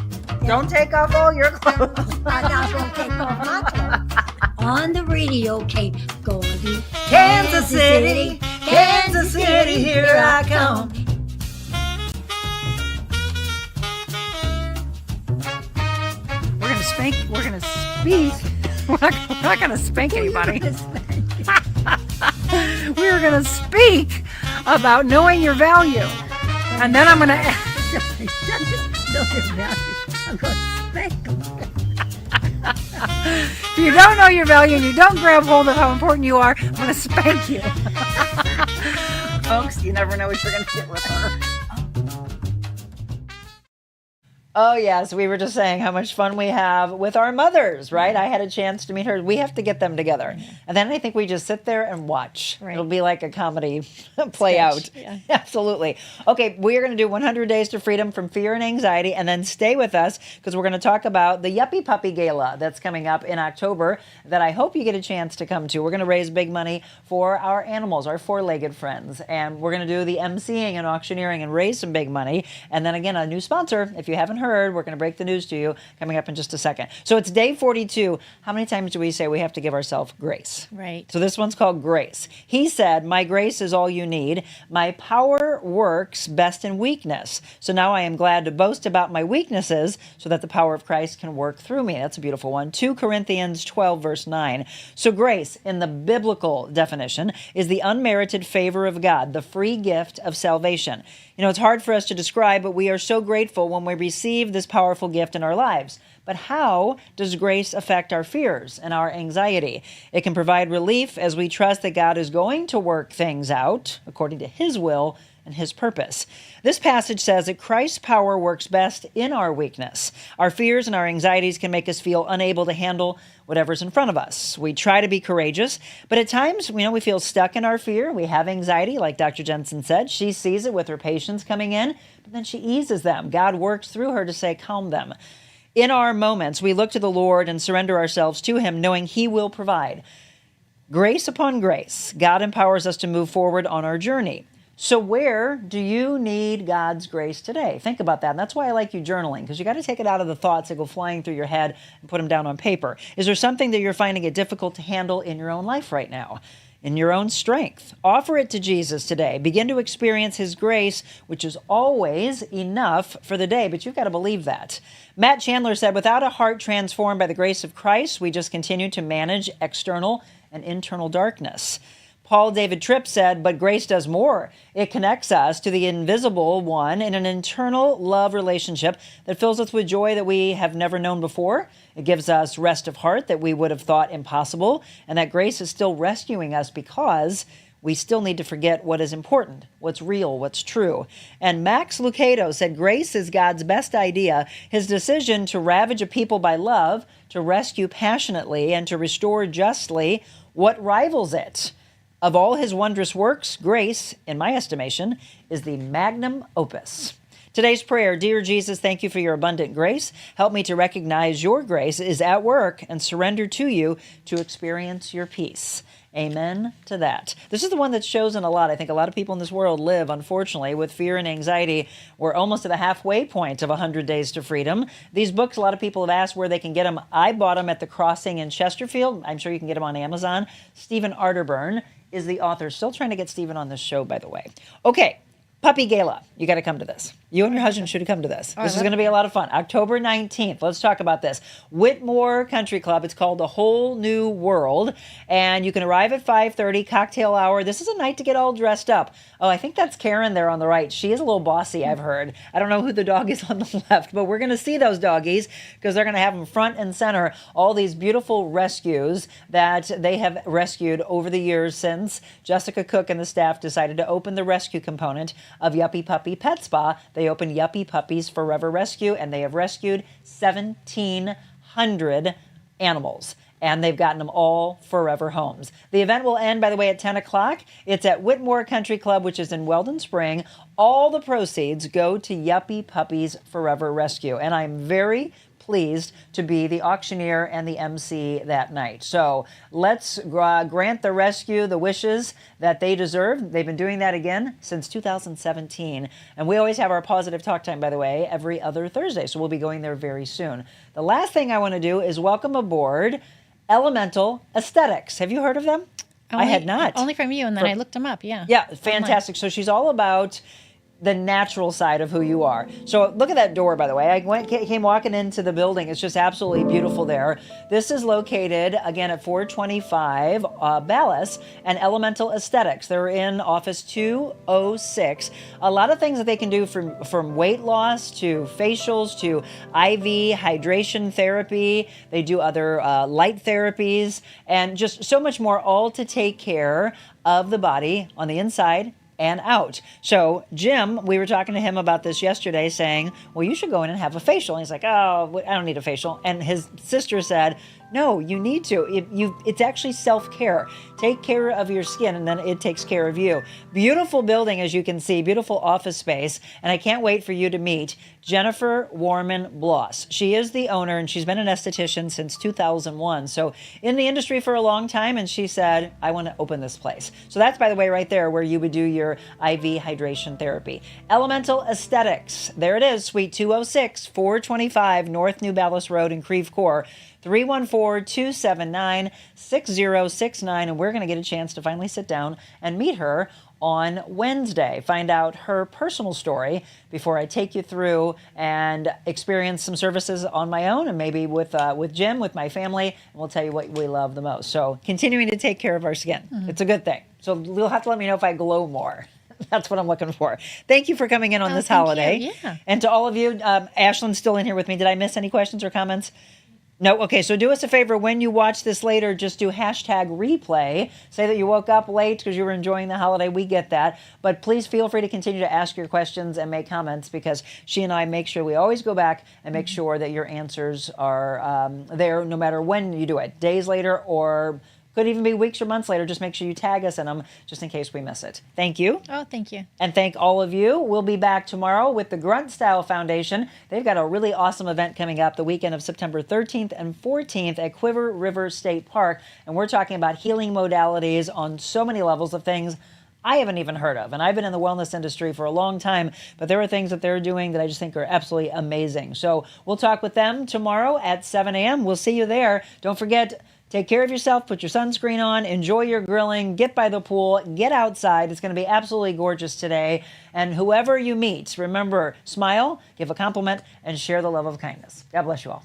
Don't take off all your clothes. I'm not going to take off my clothes. On the radio tape, going to Kansas City, Kansas City, here I come. We're going to spank, we're going to speak. We're not going to spank anybody. We're going to speak about knowing your value. And then I'm going to I'm going to spank them. If you don't know your value and you don't grab hold of how important you are, I'm going to spank you. Folks, you never know what you're going to get with her. Oh, yes. We were just saying how much fun we have with our mothers, right? I had a chance to meet her. We have to get them together. And then I think we just sit there and watch. Right. It'll be like a comedy play out. Yeah. Absolutely. Okay, we are going to do 100 Days to Freedom from Fear and Anxiety, and then stay with us because we're going to talk about the Yuppie Puppy Gala that's coming up in October that I hope you get a chance to come to. We're going to raise big money for our animals, our four-legged friends, and we're going to do the emceeing and auctioneering and raise some big money. And then again, a new sponsor, if you haven't heard, we're going to break the news to you coming up in just a second. So it's day 42. How many times do we say we have to give ourselves grace? Right. So this one's called Grace. He said, my grace is all you need. My power works best in weakness. So now I am glad to boast about my weaknesses so that the power of Christ can work through me. That's a beautiful one. 2 Corinthians 12, verse 9. So grace, in the biblical definition, is the unmerited favor of God, the free gift of salvation. You know, it's hard for us to describe, but we are so grateful when we receive this powerful gift in our lives. But how does grace affect our fears and our anxiety? It can provide relief as we trust that God is going to work things out according to His will and His purpose. This passage says that Christ's power works best in our weakness. Our fears and our anxieties can make us feel unable to handle whatever's in front of us. We try to be courageous, but at times, we feel stuck in our fear. We have anxiety, like Dr. Jensen said. She sees it with her patients coming in, but then she eases them. God works through her to say, calm them. In our moments, we look to the Lord and surrender ourselves to Him, knowing He will provide. Grace upon grace, God empowers us to move forward on our journey. So where do you need God's grace today? Think about that. And that's why I like you journaling, because you got to take it out of the thoughts that go flying through your head and put them down on paper. Is there something that you're finding it difficult to handle in your own life right now? In your own strength? Offer it to Jesus today. Begin to experience His grace, which is always enough for the day, but you've got to believe that. Matt Chandler said, without a heart transformed by the grace of Christ, we just continue to manage external and internal darkness. Paul David Tripp said, but grace does more. It connects us to the invisible one in an internal love relationship that fills us with joy that we have never known before. It gives us rest of heart that we would have thought impossible, and that grace is still rescuing us because we still need to forget what is important, what's real, what's true. And Max Lucado said, grace is God's best idea. His decision to ravage a people by love, to rescue passionately, and to restore justly, what rivals it? Of all His wondrous works, grace, in my estimation, is the magnum opus. Today's prayer, dear Jesus, thank you for your abundant grace. Help me to recognize your grace is at work and surrender to you to experience your peace. Amen to that. This is the one that's chosen a lot. I think a lot of people in this world live, unfortunately, with fear and anxiety. We're almost at the halfway point of 100 Days to Freedom. These books, a lot of people have asked where they can get them. I bought them at the Crossing in Chesterfield. I'm sure you can get them on Amazon. Stephen Arterburn is the author. Still trying to get Stephen on this show, by the way. Okay, Puppy Gala. You got to come to this. You and your husband should come to this. Oh, This I is love going to be a lot of fun. October 19th. Let's talk about this. Whitmore Country Club. It's called The Whole New World. And you can arrive at 5:30, cocktail hour. This is a night to get all dressed up. Oh, I think that's Karen there on the right. She is a little bossy, I've heard. I don't know who the dog is on the left, but we're going to see those doggies because they're going to have them front and center. All these beautiful rescues that they have rescued over the years since Jessica Cook and the staff decided to open the rescue component of Yuppie Puppy Pet Spa. They opened Yuppie Puppies Forever Rescue, and they have rescued 1,700 animals. And they've gotten them all forever homes. The event will end, by the way, at 10 o'clock. It's at Whitmore Country Club, which is in Weldon Spring. All the proceeds go to Yuppie Puppies Forever Rescue. And I'm very pleased to be the auctioneer and the MC that night. So let's grant the rescue the wishes that they deserve. They've been doing that again since 2017. And we always have our positive talk time, by the way, every other Thursday. So we'll be going there very soon. The last thing I want to do is welcome aboard Elemental Aesthetics. Have you heard of them? I had not. Only from you, and then I looked them up. Yeah. Yeah, fantastic. So she's all about the natural side of who you are. So look at that door, by the way. I came walking into the building. It's just absolutely beautiful there. This is located, again, at 425 Ballas and Elemental Aesthetics. They're in office 206. A lot of things that they can do from weight loss to facials to IV hydration therapy. They do other light therapies and just so much more, all to take care of the body on the inside and out. So Jim, we were talking to him about this yesterday saying, well, you should go in and have a facial. And he's like, oh, I don't need a facial. And his sister said, no, you need to. It's actually self-care. Take care of your skin, and then it takes care of you. Beautiful building, as you can see, beautiful office space. And I can't wait for you to meet Jennifer Warman Bloss. She is the owner, and she's been an esthetician since 2001. So in the industry for a long time, and she said, I want to open this place. So that's, by the way, right there where you would do your IV hydration therapy. Elemental Aesthetics. There it is, Suite 206, 425 North New Ballas Road in Creve Coeur. 314-279-6069, and we're going to get a chance to finally sit down and meet her on Wednesday. Find out her personal story before I take you through and experience some services on my own and maybe with Jim, with my family, and we'll tell you what we love the most. So continuing to take care of our skin. It's a good thing. So you'll have to let me know if I glow more. That's what I'm looking for. Thank you for coming in on this holiday. You. Yeah. And to all of you, Ashlyn's still in here with me. Did I miss any questions or comments? No? Okay, so do us a favor. When you watch this later, just do #replay. Say that you woke up late because you were enjoying the holiday. We get that. But please feel free to continue to ask your questions and make comments because she and I make sure we always go back and make sure that your answers are there no matter when you do it. Days later or could even be weeks or months later. Just make sure you tag us in them just in case we miss it. Thank you. Oh, thank you. And thank all of you. We'll be back tomorrow with the Grunt Style Foundation. They've got a really awesome event coming up the weekend of September 13th and 14th at Quiver River State Park. And we're talking about healing modalities on so many levels of things I haven't even heard of. And I've been in the wellness industry for a long time, but there are things that they're doing that I just think are absolutely amazing. So we'll talk with them tomorrow at 7 a.m. We'll see you there. Don't forget, take care of yourself, put your sunscreen on, enjoy your grilling, get by the pool, get outside. It's going to be absolutely gorgeous today. And whoever you meet, remember, smile, give a compliment, and share the love of kindness. God bless you all.